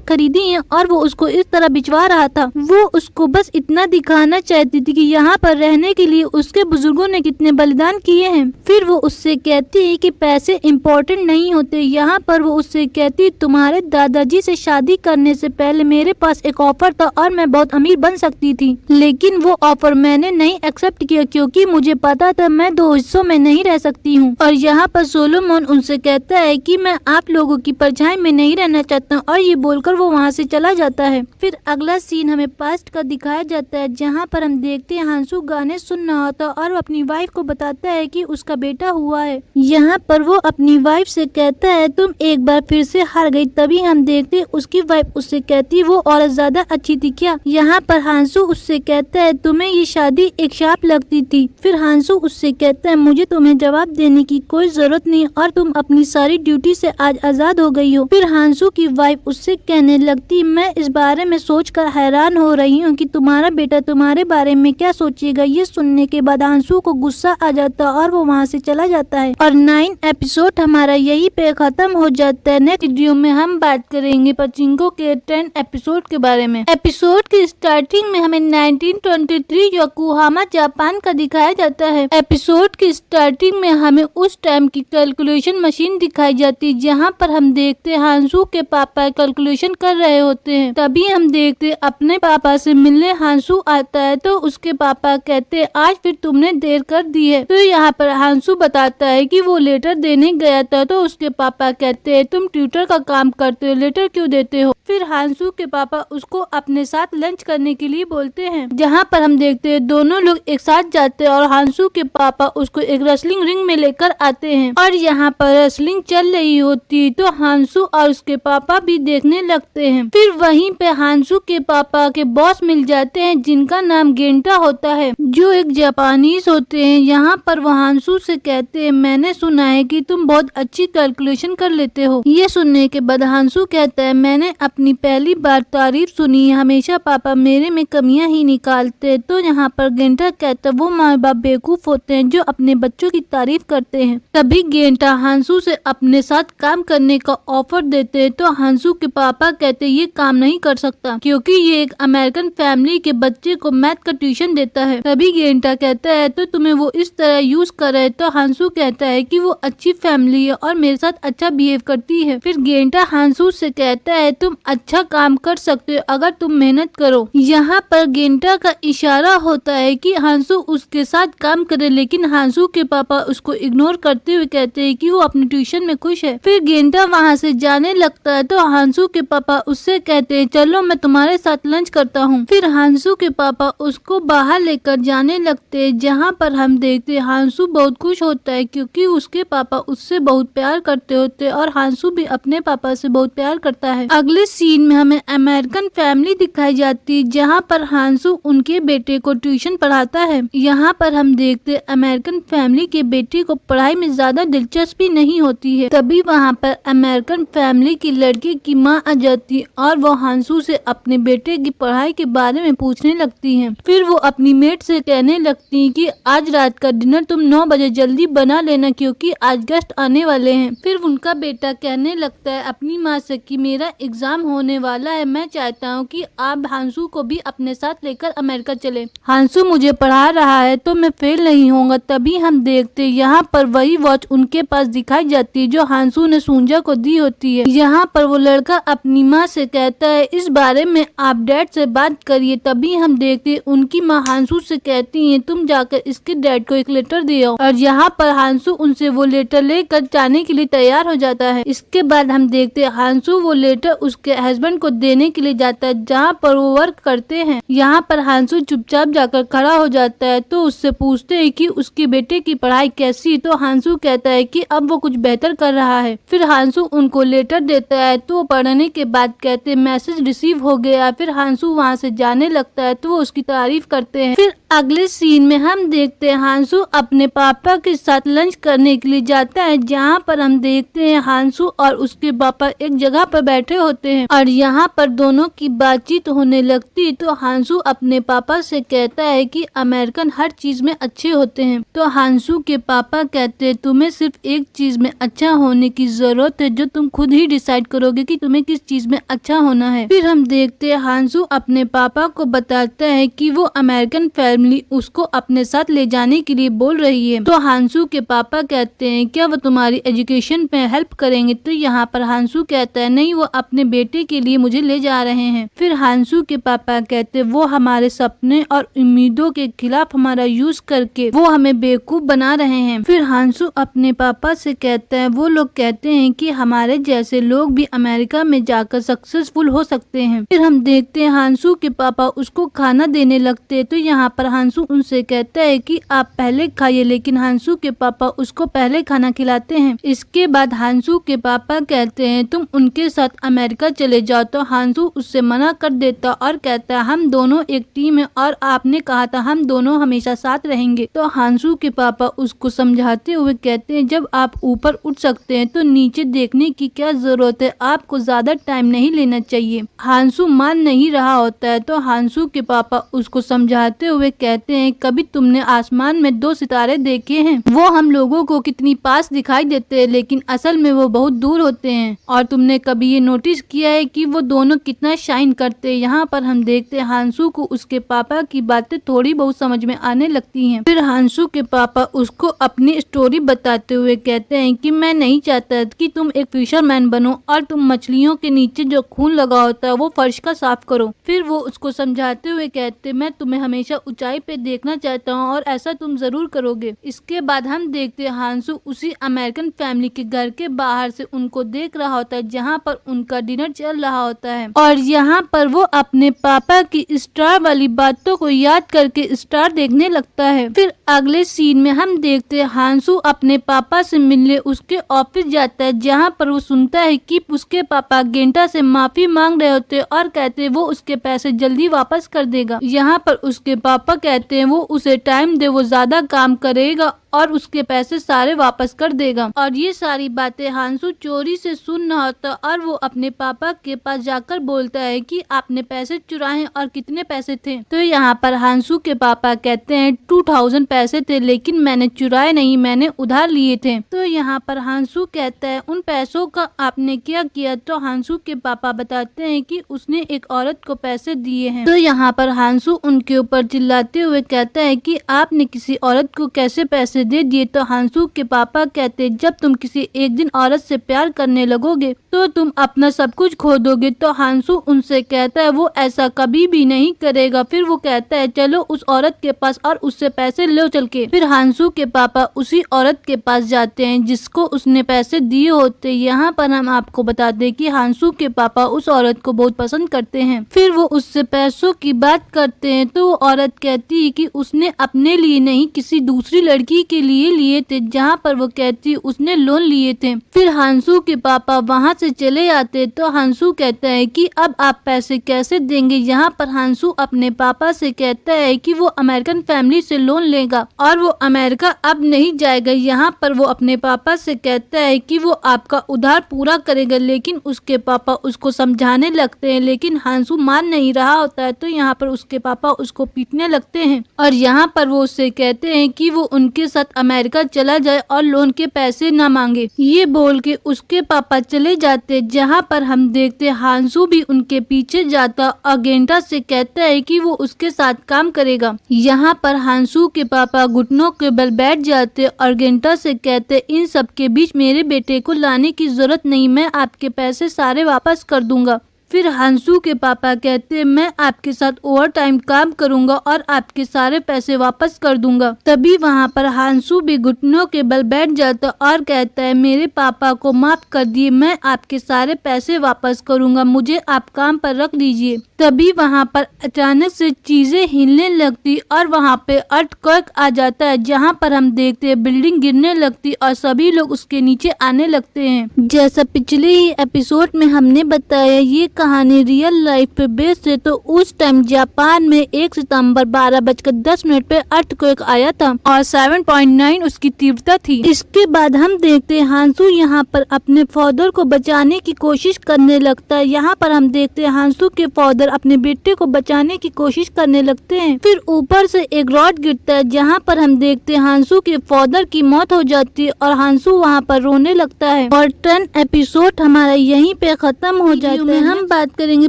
Speaker 1: खरीदी हैं और वो उसको इस तरह बिचवा रहा था। वो उसको बस इतना दिखाना चाहती थी कि यहाँ पर रहने के लिए उसके बुजुर्गों ने कितने बलिदान किए हैं। फिर वो उससे कहती है कि पैसे इम्पोर्टेंट नहीं होते। यहाँ पर वो उससे कहती तुम्हारे दादाजी से शादी करने से पहले मेरे पास एक ऑफर था और मैं बहुत अमीर बन सकती थी, लेकिन वो ऑफर मैंने नहीं एक्सेप्ट किया क्योंकि मुझे पता था मैं 2 हिस्सों में नहीं रह सकती हूँ। और यहाँ पर सोलोमन उनसे कहता है कि मैं आप लोगों की परछाई में नहीं रहना चाहता और ये बोलकर वो वहाँ से चला जाता है। फिर अगला सीन हमें पास्ट का दिखाया जाता है जहाँ पर हम देखते हैं हांसू गाने सुन रहा होता और अपनी वाइफ वाइफ को बताता है कि उसका बेटा हुआ है। यहाँ पर वो अपनी वाइफ से कहता है तुम एक बार फिर से हार गई। तभी हम देखते उसकी वाइफ उससे कहती वो औरत ज्यादा अच्छी थी क्या। यहाँ पर हांसू उससे कहता है तुम्हें ये शादी एक शाप लगती थी। फिर हांसू उससे कहता है मुझे तुम्हें जवाब देने की कोई जरूरत नहीं और तुम अपनी सारी ड्यूटी से आज आजाद हो गई हो। फिर हांसू की वाइफ उससे कहने लगती मैं इस बारे में सोचकर हैरान हो रही हूँ कि तुम्हारा बेटा तुम्हारे बारे में क्या सोचेगा। ये सुनने के बाद हांसू को गुस्सा आ जाता और वो वहाँ से चला जाता है और 9 एपिसोड हमारा यही पे खत्म हो जाता है। नेक्स्ट वीडियो में हम बात करेंगे पचिंको के 10 एपिसोड के बारे में। एपिसोड की स्टार्टिंग में हमें 1923 योकोहामा जापान का दिखाया जाता है। एपिसोड की स्टार्टिंग में हमें उस टाइम की कैलकुलेशन मशीन दिखाई जाती है जहाँ पर हम देखते हांसू के पापा कैलकुलेशन कर रहे होते हैं। तभी हम देखते अपने पापा से मिलने हांसू आता है तो उसके पापा कहते आज फिर तुमने देर कर दी है। तो यहाँ पर हांसू बताता है कि वो लेटर देने गया था तो उसके पापा कहते हैं तुम ट्यूटर का काम करते हो लेटर क्यों देते हो। फिर हांसू के पापा उसको अपने साथ लंच करने के लिए बोलते हैं जहाँ पर हम देखते हैं दोनों लोग एक साथ जाते हैं और हांसू के पापा उसको एक रेसलिंग रिंग में लेकर आते हैं और यहाँ पर रेसलिंग चल रही होती तो हांसू और उसके पापा भी देखने लगते हैं। फिर वहीं पे हांसू के पापा के बॉस मिल जाते हैं जिनका नाम गेंटा होता है जो एक जापानीज होते हैं। यहाँ पर वो हांसू से कहते हैं मैंने सुना है कि तुम बहुत अच्छी कैलकुलेशन कर लेते हो। ये सुनने के बाद हांसू कहता है मैंने अपनी पहली बार तारीफ सुनी, हमेशा पापा मेरे में कमियां ही निकालते। तो यहाँ पर गेंटा कहता वो माँ बाप बेवकूफ होते हैं जो अपने बच्चों की तारीफ करते हैं। तभी गेंटा हांसू से अपने साथ काम करने का ऑफर देते हैं तो हांसू के पापा कहते ये काम नहीं कर सकता क्योंकि ये एक अमेरिकन फैमिली के बच्चे को मैथ का ट्यूशन देता है। तभी गेंटा कहता है तो तुम्हें वो इस तरह यूज कर रहे। तो हांसू कहता है कि वो अच्छी फैमिली है और मेरे साथ अच्छा बिहेव करती है। फिर गेंटा हांसू से कहता है तुम अच्छा काम कर सकते हो अगर तुम मेहनत करो। यहाँ पर गेंटा का इशारा होता है कि हांसू उसके साथ काम करे लेकिन हांसू के पापा उसको इग्नोर करते हुए कहते हैं कि वो अपने ट्यूशन में खुश है। फिर गेंटा वहाँ से जाने लगता है तो हांसू के पापा उससे कहते हैं चलो मैं तुम्हारे साथ लंच करता हूँ। फिर हांसू के पापा उसको बाहर लेकर जाने लगते हैं जहाँ पर हम देखते हैं हांसू बहुत खुश होता है क्योंकि उसके पापा उससे बहुत प्यार करते होते हैं और हांसू भी अपने पापा से बहुत प्यार करता है। अगले सीन में हमें अमेरिकन फैमिली दिखाई जाती है जहाँ पर हांसू उनके बेटे को ट्यूशन पढ़ाता है। यहाँ पर हम देखते अमेरिकन फैमिली के बेटे को पढ़ाई में ज्यादा दिलचस्पी नहीं होती है। तभी वहाँ पर अमेरिकन फैमिली की लड़की की माँ आ जाती और वो हांसू से अपने बेटे की पढ़ाई के बारे में पूछने लगती है। फिर वो अपनी मेट से कहने लगती है कि आज रात का डिनर तुम 9 बजे जल्दी बना लेना क्योंकि आज गेस्ट आने वाले हैं। फिर उनका बेटा कहने लगता है अपनी माँ से कि मेरा एग्जाम होने वाला है, मैं चाहता हूँ कि आप हांसू को भी अपने साथ लेकर अमेरिका चले। हांसू मुझे पढ़ा रहा है तो मैं फेल नहीं होऊंगा। तभी हम देखते यहाँ पर वही वॉच उनके पास दिखाई जाती है जो हांसू ने सूंजा को दी होती है। यहाँ पर वो लड़का अपनी माँ से कहता है इस बारे में आप डैड से बात करिए। तभी हम देखते उनकी माँ हांसू से कहती है तुम जाकर इसके डैड को एक लेटर दे आओ और यहाँ पर हांसू उनसे वो लेटर लेकर जाने के लिए तैयार हो जाता है। इसके बाद हम देखते हांसू वो लेटर उसके हस्बैंड को देने के लिए जाता है जहाँ पर वो वर्क करते हैं। यहाँ पर हांसू चुपचाप जाकर खड़ा हो जाता है तो उससे पूछते हैं कि उसके बेटे की पढ़ाई कैसी। तो हांसू कहता है कि अब वो कुछ बेहतर कर रहा है। फिर हांसू उनको लेटर देता है तो पढ़ने के बाद कहते मैसेज रिसीव हो गया। फिर हांसू वहाँ से जाने लगता है तो वो उसकी तारीफ करते हैं। फिर अगले सीन में हम देखते हैं हांसू अपने पापा के साथ लंच करने के लिए जाता है जहाँ पर हम देखते हैं हांसू और उसके पापा एक जगह पर बैठे होते हैं और यहाँ पर दोनों की बातचीत होने लगती। तो हांसू अपने पापा से कहता है कि अमेरिकन हर चीज में अच्छे होते हैं। तो हांसू के पापा कहते हैं तुम्हें सिर्फ एक चीज में अच्छा होने की जरूरत है जो तुम खुद ही डिसाइड करोगे कि तुम्हें किस चीज में अच्छा होना है। फिर हम देखते हैं हांसू अपने पापा को बताता है कि वो अमेरिकन फैमिली उसको अपने साथ ले जाने के लिए बोल रही है। तो हांसू के पापा कहते हैं क्या वो तुम्हारी एजुकेशन में हेल्प करेंगे। तो यहाँ पर हांसू कहता है नहीं, वो अपने बेटे के लिए मुझे ले जा रहे हैं। फिर हांसू के पापा कहते वो हमारे सपने और उम्मीदों के खिलाफ हमारा यूज करके वो हमें बेवकूफ बना रहे हैं। फिर हांसू अपने पापा से कहता है वो लोग कहते हैं कि हमारे जैसे लोग भी अमेरिका में जाकर सक्सेसफुल हो सकते हैं। फिर हम देखते हैं हांसू के पापा उसको खाना देने लगते हैं। तो यहाँ पर हांसू उनसे कहता है कि आप पहले खाइए, लेकिन हांसू के पापा उसको पहले खाना खिलाते हैं। इसके बाद हांसू के पापा कहते हैं तुम उनके साथ अमेरिका चले जाओ, तो हांसू उससे मना कर देता और कहता है हम दोनों एक टीम है और आपने कहा था हम दोनों हमेशा साथ रहेंगे। तो हांसू के पापा उसको समझाते हुए कहते हैं जब आप ऊपर उठ सकते हैं तो नीचे देखने की क्या जरूरत है, आपको ज्यादा टाइम नहीं लेना चाहिए। हांसू मान नहीं रहा होता है, तो हांसू के पापा उसको समझाते हुए कहते हैं कभी तुमने आसमान में 2 सितारे देखे हैं? वो हम लोगों को कितनी पास दिखाई देते हैं, लेकिन असल में वो बहुत दूर होते हैं। और तुमने कभी ये नोटिस किया है कि वो दोनों कितना शाइन करते हैं? यहाँ पर हम देखते हैं हांसू को उसके पापा की बातें थोड़ी बहुत समझ में आने लगती हैं। फिर हांसू के पापा उसको अपनी स्टोरी बताते हुए कहते हैं कि मैं नहीं चाहता कि तुम एक फिशरमैन बनो और तुम मछलियों के नीचे जो खून लगा होता है वो फर्श का साफ करो। फिर वो उसको समझाते हुए कहते मैं तुम्हें हमेशा ऊंचाई पे देखना चाहता हूँ और ऐसा तुम जरूर करोगे। इसके बाद हम देखते हैं हांसू उसी अमेरिकन फैमिली के घर के बाहर से उनको देख रहा होता है जहाँ पर उनका डिनर चल रहा होता है और यहाँ पर वो अपने पापा की स्टार वाली बातों को याद करके स्टार देखने लगता है। फिर अगले सीन में हम देखते हैं हांसू अपने पापा से मिलने उसके ऑफिस जाता है, जहाँ पर वो सुनता है कि उसके पापा गेंटा से माफी मांग रहे होते और कहते वो उसके पैसे जल्दी वापस कर देगा। यहाँ पर उसके पापा कहते हैं वो उसे टाइम दे, वो ज्यादा काम करेगा और उसके पैसे सारे वापस कर देगा। और ये सारी बातें हांसू चोरी से सुन रहा होता और वो अपने पापा के पास जाकर बोलता है कि आपने पैसे चुराए और कितने पैसे थे? तो यहाँ पर हांसू के पापा कहते हैं 2000 पैसे थे, लेकिन मैंने चुराए नहीं, मैंने उधार लिए थे। तो यहाँ पर हांसू कहता है उन पैसों का आपने क्या किया? तो हांसू के पापा बताते हैं कि उसने एक औरत को पैसे दिए हैं। तो यहाँ पर हांसू उनके ऊपर चिल्लाते हुए कहता है कि आपने किसी औरत को कैसे पैसे दे दिए? तो हांसू के पापा कहते जब तुम किसी एक दिन औरत से प्यार करने लगोगे तो तुम अपना सब कुछ खो दोगे। तो हांसू उनसे कहता है वो ऐसा कभी भी नहीं करेगा। फिर वो कहता है चलो उस औरत के पास और उससे पैसे लो चल के। फिर हांसू के पापा उसी औरत के पास जाते हैं जिसको उसने पैसे दिए होते। यहाँ पर हम आपको बता दें कि हांसू के पापा उस औरत को बहुत पसंद करते हैं। फिर वो उससे पैसों की बात करते हैं तो वो औरत कहती है कि उसने अपने लिए नहीं किसी दूसरी लड़की के लिए थे, जहाँ पर वो कहती उसने लोन लिए थे। फिर हांसू के पापा वहाँ से चले आते तो हांसू कहता है कि अब आप पैसे कैसे देंगे? यहाँ पर हांसू अपने पापा से कहता है कि वो अमेरिकन फैमिली से लोन लेगा और वो अमेरिका अब नहीं जाएगा। यहाँ पर वो अपने पापा से कहता है कि वो आपका उधार पूरा करेगा, लेकिन उसके पापा उसको समझाने लगते हैं, लेकिन हांसू मान नहीं रहा होता है। तो यहाँ पर उसके पापा उसको पीटने लगते हैं और यहाँ पर वो उससे कहते हैं कि वो उनके साथ अमेरिका चला जाए और लोन के पैसे न मांगे। ये बोल के उसके पापा चले जाते, जहाँ पर हम देखते हांसू भी उनके पीछे जाता और गेंटा से कहता है कि वो उसके साथ काम करेगा। यहाँ पर हांसू के पापा घुटनों के बल बैठ जाते और गेंटा से कहते इन सब के बीच मेरे बेटे को लाने की जरूरत नहीं, मैं आपके पैसे सारे वापस कर दूंगा। फिर हांसू के पापा कहते मैं आपके साथ ओवर टाइम काम करूंगा और आपके सारे पैसे वापस कर दूंगा। तभी वहाँ पर हांसू भी घुटनों के बल बैठ जाता और कहता है मेरे पापा को माफ कर दिए, मैं आपके सारे पैसे वापस करूंगा, मुझे आप काम पर रख लीजिए। तभी वहाँ पर अचानक से चीजें हिलने लगती और वहाँ पे अर्थक्वेक आ जाता है, जहाँ पर हम देखते हैं बिल्डिंग गिरने लगती और सभी लोग उसके नीचे आने लगते हैं। जैसा पिछले ही एपिसोड में हमने बताया ये कहानी रियल लाइफ पे बेस्ड है। तो उस टाइम जापान में 1 सितंबर 12:10 पे अर्थक्वेक आया था और 7.9 उसकी तीव्रता थी। इसके बाद हम देखते हैं हांसू यहाँ पर अपने फादर को बचाने की कोशिश करने लगता है। यहाँ पर हम देखते हैं हांसू के फादर अपने बेटे को बचाने की कोशिश करने लगते हैं। फिर ऊपर से एक रॉड गिरता है, जहाँ पर हम देखते हैं हांसू के फादर की मौत हो जाती है और हांसू वहाँ पर रोने लगता है और 10 एपिसोड हमारा यहीं पे खत्म हो जाता है। हम बात करेंगे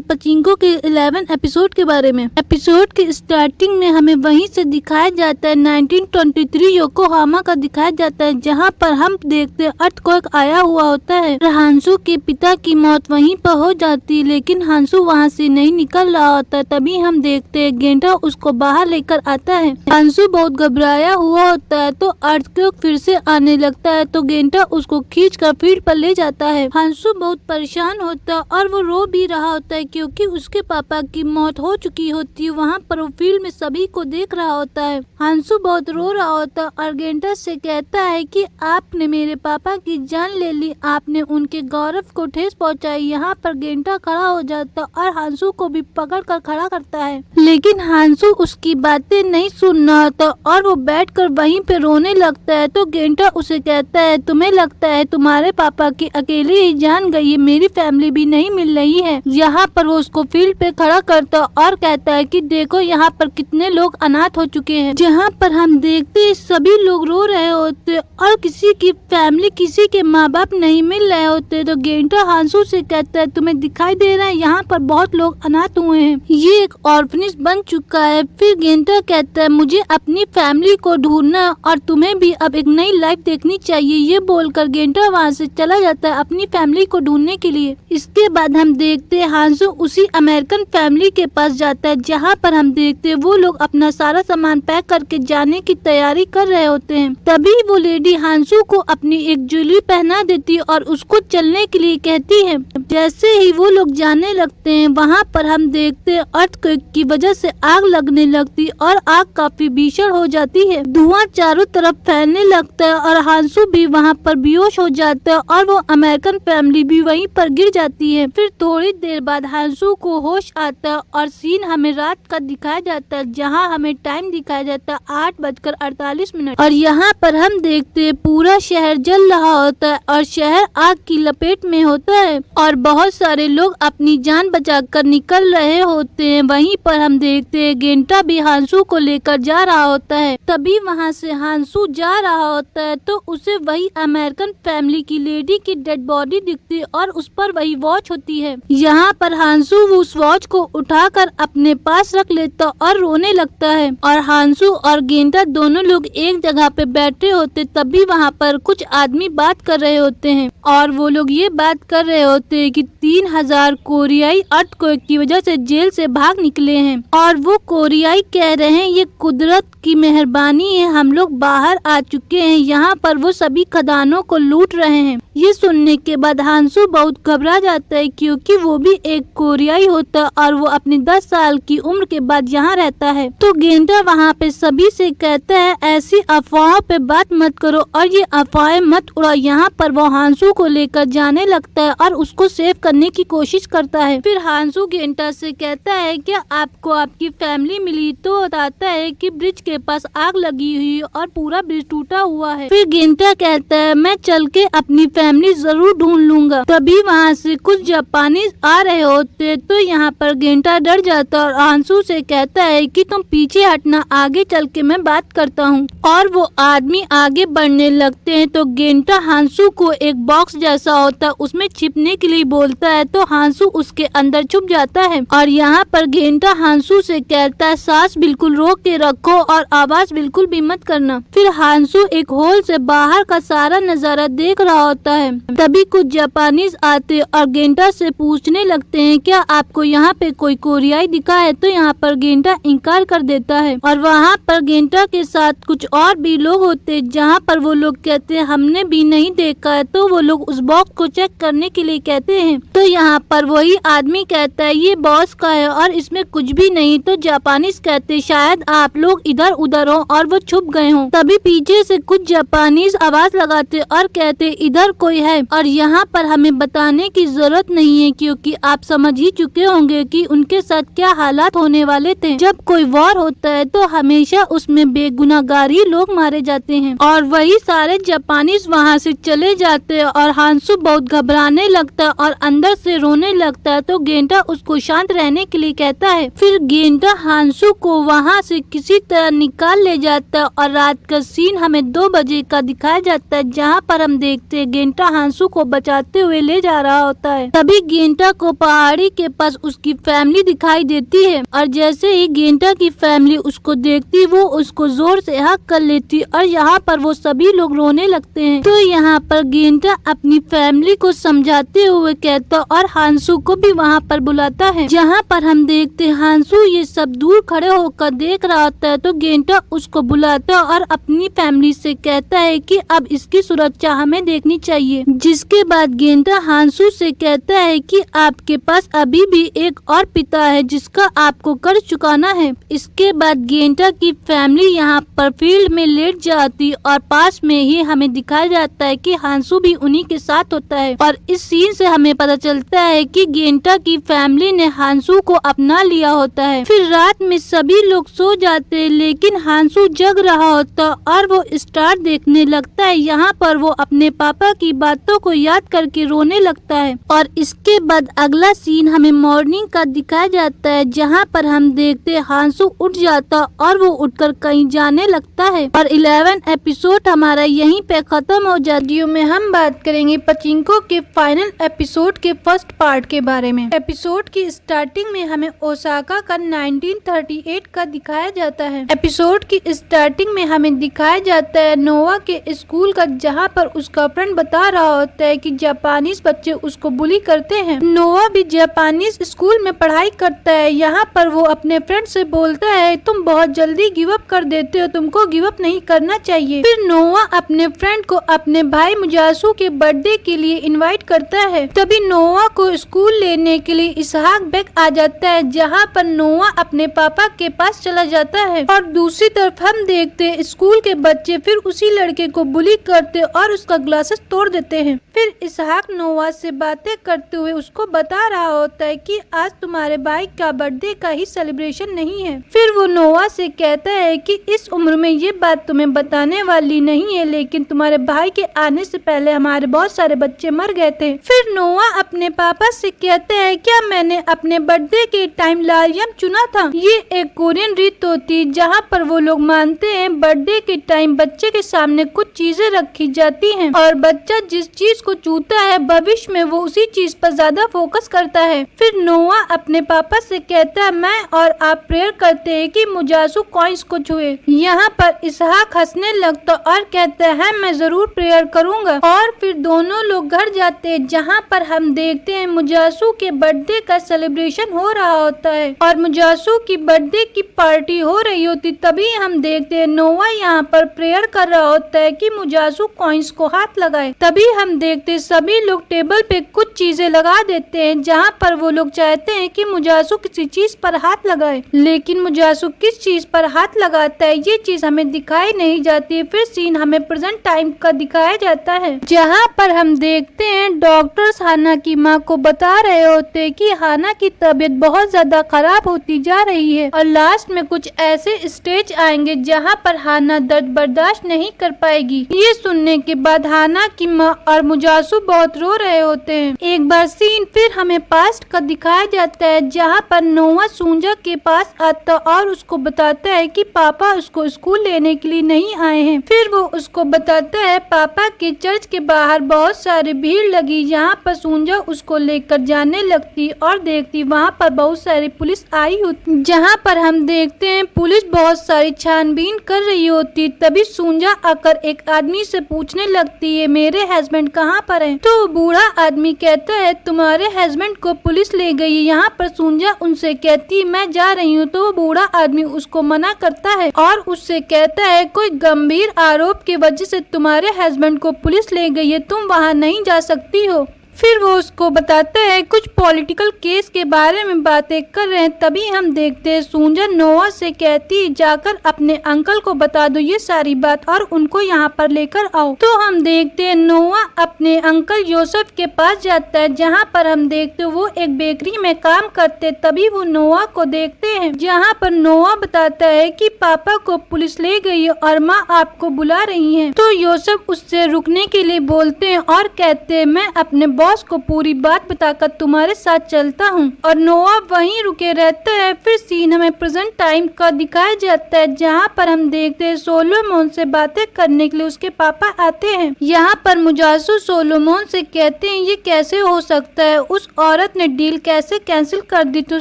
Speaker 1: पचिंको के 11 एपिसोड के बारे में। एपिसोड के स्टार्टिंग में हमें वहीं से दिखाया जाता है 1923 योकोहामा का दिखाया जाता है, जहाँ पर हम देखते हैं अर्थक्वेक आया हुआ होता है। हांसू के पिता की मौत वहीं पर हो जाती है, लेकिन हांसू वहाँ से नहीं निकल रहा होता है। तभी हम देखते हैं गेंटा उसको बाहर लेकर आता है। हांसू बहुत घबराया हुआ होता है तो अर्थक्वेक फिर से आने लगता है, तो गेंटा उसको खींच कर फील्ड पर ले जाता है। हांसू बहुत परेशान होता है और वो रो भी रहा होता है क्योंकि उसके पापा की मौत हो चुकी होती है। वहाँ पर वो फील्ड में सभी को देख रहा होता है। हांसू बहुत रो रहा होता है और गेंटा से कहता है कि आपने मेरे पापा की जान ले ली, आपने उनके गौरव को ठेस पहुंचाई। यहाँ पर गेंटा खड़ा हो जाता और हांसू को भी पकड़ कर खड़ा करता है, लेकिन हांसू उसकी बातें नहीं सुन रहा होता और वो बैठकर वहीं पे रोने लगता है। तो गेंटा उसे कहता है, तुम्हें लगता है तुम्हारे पापा की अकेली ही जान गई है, मेरी फैमिली भी नहीं मिल रही है। यहाँ पर वो उसको फील्ड पे खड़ा करता और कहता है कि देखो यहाँ पर कितने लोग अनाथ हो चुके हैं। जहाँ पर हम देखते हैं सभी लोग रो रहे होते और किसी की फैमिली, किसी के माँ बाप नहीं मिल रहे होते। तो गेंटा हांसू से कहता है, तुम्हें दिखाई दे रहा है यहाँ पर बहुत लोग अनाथ हुए हैं, ये एक ऑर्फनेज बन चुका है। फिर गेंटा कहता है, मुझे अपनी फैमिली को ढूंढना और तुम्हें भी अब एक नई लाइफ देखनी चाहिए। ये बोलकर गेंटा वहाँ से चला जाता है अपनी फैमिली को ढूंढने के लिए। इसके बाद हम देखते हैं हांसू उसी अमेरिकन फैमिली के पास जाता है, जहाँ पर हम देखते हैं वो लोग अपना सारा सामान पैक करके जाने की तैयारी कर रहे होते हैं। तभी वो लेडी हांसू को अपनी एक ज्वेलरी पहना देती है और उसको चलने के लिए कहती है। जैसे ही वो लोग जाने लगते हैं वहाँ पर हम देखते हैं अर्थक्वेक की वजह से आग लगने लगती और आग काफी भीषण हो जाती है। धुआं चारों तरफ फैलने लगता है और हांसू भी वहाँ पर बेहोश हो जाता है और वो अमेरिकन फैमिली भी वहीं पर गिर जाती है। फिर थोड़ी देर बाद हांसू को होश आता है और सीन हमें रात का दिखाया जाता है, जहाँ हमें टाइम दिखाया जाता है 8:48 और यहाँ पर हम देखते हैं पूरा शहर जल रहा होता है और शहर आग की लपेट में होता है और बहुत सारे लोग अपनी जान बचाकर निकल रहे होते हैं। वहीं पर हम देखते हैं गेंटा भी हांसू को लेकर जा रहा होता है। तभी वहाँ से हांसू जा रहा होता है तो उसे वही अमेरिकन फैमिली की लेडी की डेड बॉडी दिखती है और उस पर वही वॉच होती है। यहाँ पर हांसू उस वॉच को उठाकर अपने पास रख लेता और रोने लगता है और हांसू और गेंटा दोनों लोग एक जगह पे बैठे होते। तभी वहाँ पर कुछ आदमी बात कर रहे होते हैं और वो लोग ये बात कर रहे होते हैं कि 3000 कोरियाई अर्थक्वेक की वजह से जेल से भाग निकले हैं और वो कोरियाई कह रहे हैं ये कुदरत की मेहरबानी है, हम लोग बाहर आ चुके हैं। यहाँ पर वो सभी खदानों को लूट रहे हैं। ये सुनने के बाद हांसू बहुत घबरा जाता है क्योंकि वो भी एक कोरियाई होता और वो अपनी 10 साल की उम्र के बाद यहाँ रहता है। तो गेंटा वहाँ पे सभी से कहता है ऐसी अफवाहों पे बात मत करो और ये अफवाहें मत उड़ाओ। यहाँ पर वो हांसू को लेकर जाने लगता है और उसको सेव करने की कोशिश करता है। फिर हांसू गेंटा से कहता है क्या आपको आपकी फैमिली मिली? तो बताता है कि ब्रिज के पास आग लगी हुई और पूरा ब्रिज टूटा हुआ है। फिर गेंटा कहता है मैं चल के अपनी फैमिली जरूर ढूंढ लूंगा। तभी वहाँ से कुछ जापानी आ रहे होते तो यहाँ पर गेंटा डर जाता और हांसू से कहता है कि तुम पीछे हटना, आगे चल के मैं बात करता हूँ। और वो आदमी आगे बढ़ने लगते हैं तो गेंटा हांसू को एक बॉक्स जैसा होता है उसमें छिपने के लिए बोलता है तो हांसू उसके अंदर छुप जाता है। और यहाँ पर गेंटा हांसू से कहता है सांस बिल्कुल रोक के रखो और आवाज बिल्कुल भी मत करना। फिर हांसू एक होल से बाहर का सारा नजारा देख रहा होता है। तभी कुछ जापानीज आते और गेंटा से पूछने लगते हैं क्या आपको यहाँ पे कोई कोरियाई दिखा है? तो यहाँ पर गेंटा इनकार कर देता है और वहाँ पर गेंटा के साथ कुछ और भी लोग होते जहाँ पर वो लोग कहते हैं हमने भी नहीं देखा है। तो वो लोग उस बॉक्स को चेक करने के लिए कहते हैं तो यहाँ पर वही आदमी कहता है ये बॉस का है और इसमें कुछ भी नहीं। तो जापानीज कहते शायद आप लोग इधर उधर हो और वो छुप गए हों। तभी पीछे से कुछ जापानीज आवाज लगाते और कहते इधर कोई है और यहाँ पर हमें बताने की जरूरत नहीं है क्योंकि आप समझ ही चुके होंगे कि उनके साथ क्या हालात होने वाले थे। जब कोई वॉर होता है तो हमेशा उसमें बेगुनाहगारी लोग मारे जाते हैं। और वही सारे जापानीज वहाँ से चले जाते हैं और हांसू बहुत घबराने लगता है और अंदर से रोने लगता है। तो गेंटा उसको शांत रहने के लिए कहता है। फिर गेंटा हांसू को वहाँ से किसी तरह निकाल ले जाता है और रात का सीन हमें 2 बजे का दिखाया जाता है जहाँ पर हम देखते हैं गेंटा हांसू को बचाते हुए ले जा रहा होता है। तभी गेंटा को पहाड़ी के पास उसकी फैमिली दिखाई देती है और जैसे ही गेंटा की फैमिली उसको देखती वो उसको जोर से हक कर लेती और यहाँ पर वो सभी लोग रोने लगते हैं। तो यहाँ पर गेंटा अपनी फैमिली को समझाते हुए हुए कहता और हांसू को भी वहाँ पर बुलाता है, जहाँ पर हम देखते हांसू ये सब दूर खड़े होकर देख रहा होता है। तो गेंटा उसको बुलाता और अपनी फैमिली से कहता है कि अब इसकी सुरक्षा हमें देखनी चाहिए। जिसके बाद गेंटा हांसू से कहता है कि आपके पास अभी भी एक और पिता है जिसका आपको कर्ज चुकाना है। इसके बाद गेंटा की फैमिली यहाँ पर फील्ड में लेट जाती और पास में ही हमें दिखाया जाता है कि हांसू भी उन्हीं के साथ होता है। और इस सीन से हमें पता चलता है कि गेंटा की फैमिली ने हांसू को अपना लिया होता है। फिर रात में सभी लोग सो जाते लेकिन हांसू जग रहा होता और वो स्टार देखने लगता है। यहाँ पर वो अपने पापा की बातों को याद करके रोने लगता है। और इसके बाद अगला सीन हमें मॉर्निंग का दिखाया जाता है, जहाँ पर हम देखते हांसू उठ जाता और वो उठकर कहीं जाने लगता है। और 11 एपिसोड हमारा यहीं पे खत्म हो जाती है। में हम बात करेंगे पचिंको के फाइनल एपिसोड के फर्स्ट पार्ट के बारे में। एपिसोड की स्टार्टिंग में हमें ओसाका का 1938 का दिखाया जाता है। एपिसोड की स्टार्टिंग में हमें दिखाया जाता है नोआ के स्कूल का, जहाँ पर उसका फ्रेंड बता रहा होता है कि जापानीज बच्चे उसको बुली करते हैं। नोआ भी जापानीज स्कूल में पढ़ाई करता है। यहाँ पर वो अपने फ्रेंड से बोलता है तुम बहुत जल्दी गिव अप कर देते हो, तुमको गिव अप नहीं करना चाहिए। फिर नोआ अपने फ्रेंड को अपने भाई मुजासू के बर्थडे के लिए इनवाइट करता है। तभी नोआ को स्कूल लेने के लिए इसहाक बेग आ जाता है, जहाँ पर नोआ अपने पापा के पास चला जाता है। और दूसरी तरफ हम देखते स्कूल के बच्चे फिर उसी लड़के को बुली करते और उसका ग्लासेस तोड़ देते हैं। फिर इसहाक नोआ से बातें करते हुए उसको बता रहा होता है कि आज तुम्हारे भाई का बर्थडे का ही सेलिब्रेशन नहीं है। फिर वो नोआ से कहता है कि इस उम्र में ये बात तुम्हें बताने वाली नहीं है, लेकिन तुम्हारे भाई के आने से पहले हमारे बहुत सारे बच्चे मर गए थे। फिर नोआ अपने पापा से कहते हैं क्या मैंने अपने बर्थडे के टाइम लालियम चुना था। ये एक कोरियन रीत होती है जहाँ पर वो लोग मानते हैं बर्थडे के टाइम बच्चे के सामने कुछ चीजें रखी जाती हैं और बच्चा जिस चीज को चूता है भविष्य में वो उसी चीज पर ज्यादा फोकस करता है। फिर नोआ अपने पापा से कहता है मैं और आप प्रेयर करते हैं कि मुजासू कॉइन्स को छुए। यहाँ पर इसहाक हंसने लगता और कहता है मैं जरूर प्रेयर करूँगा। और फिर दोनों लोग घर जाते हैं, जहाँ पर हम देखते हैं मुजासू के बर्थडे का सेलिब्रेशन हो रहा होता है और मुजासू की बर्थडे की पार्टी हो रही होती। तभी हम देखते हैं नोआ यहाँ पर प्रेयर कर रहा होता है कि मुजासू कॉइन्स को हाथ लगाए। तभी हम देखते सभी लोग टेबल पे कुछ चीजें लगा देते हैं, जहाँ पर वो लोग चाहते हैं कि मुजासू किसी चीज पर हाथ लगाए, लेकिन मुजासू किस चीज पर हाथ लगाता है ये चीज हमें दिखाई नहीं जाती। फिर सीन हमें प्रेजेंट टाइम का दिखाया जाता है, जहाँ पर हम देखते हैं डॉक्टर्स हाना की माँ को बता रहे होते हैं कि हाना की तबीयत बहुत ज्यादा खराब होती जा रही है और लास्ट में कुछ ऐसे स्टेज आएंगे जहाँ पर हाना दर्द बर्दाश्त नहीं कर पाएगी। ये सुनने के बाद हाना की माँ और मुजासू बहुत रो रहे होते हैं। एक बार सीन फिर हमें पास्ट का दिखाया जाता है, जहाँ पर नोआ सूंजा के पास आता और उसको बताता है कि पापा उसको स्कूल लेने के लिए नहीं आए हैं। फिर वो उसको बताता है पापा के चर्च के बाहर बहुत सारी भीड़ लगी, यहाँ पर सूंजा उसको लेकर जाने लगती और देखती वहाँ पर बहुत सारी पुलिस आई होती, जहाँ पर हम देखते हैं पुलिस बहुत सारी छानबीन कर रही होती। तभी सूंजा आकर एक आदमी से पूछने लगती है मेरे हस्बैंड कहाँ पर हैं? तो बूढ़ा आदमी कहता है तुम्हारे हस्बैंड को पुलिस ले गई। यहाँ पर सूंजा उनसे कहती मैं जा रही हूँ। तो बूढ़ा आदमी उसको मना करता है और उससे कहता है कोई गंभीर आरोप की वजह से तुम्हारे हस्बैंड को पुलिस ले गई है, तुम वहाँ नहीं जा सकती हो। फिर वो उसको बताता है कुछ पॉलिटिकल केस के बारे में बातें कर रहे हैं। तभी हम देखते हैं सूंजा नोआ से कहती जाकर अपने अंकल को बता दो ये सारी बात और उनको यहाँ पर लेकर आओ। तो हम देखते हैं नोआ अपने अंकल योसेफ के पास जाता है, जहाँ पर हम देखते वो एक बेकरी में काम करते। तभी वो नोआ को देखते हैं, जहाँ पर नोआ बताता है कि पापा को पुलिस ले गई है और माँ आपको बुला रही है। तो योसेफ उससे रुकने के लिए बोलते हैं और कहते हैं मैं अपने बॉस को पूरी बात बताकर तुम्हारे साथ चलता हूँ। और नोआ वहीं रुके रहता है। फिर सीन हमें प्रेजेंट टाइम का दिखाया जाता है, जहाँ पर हम देखते हैं सोलोमोन से बातें करने के लिए उसके पापा आते हैं। यहाँ पर मुजासू सोलोमोन से कहते हैं ये कैसे हो सकता है, उस औरत ने डील कैसे कैंसिल कर दी। तो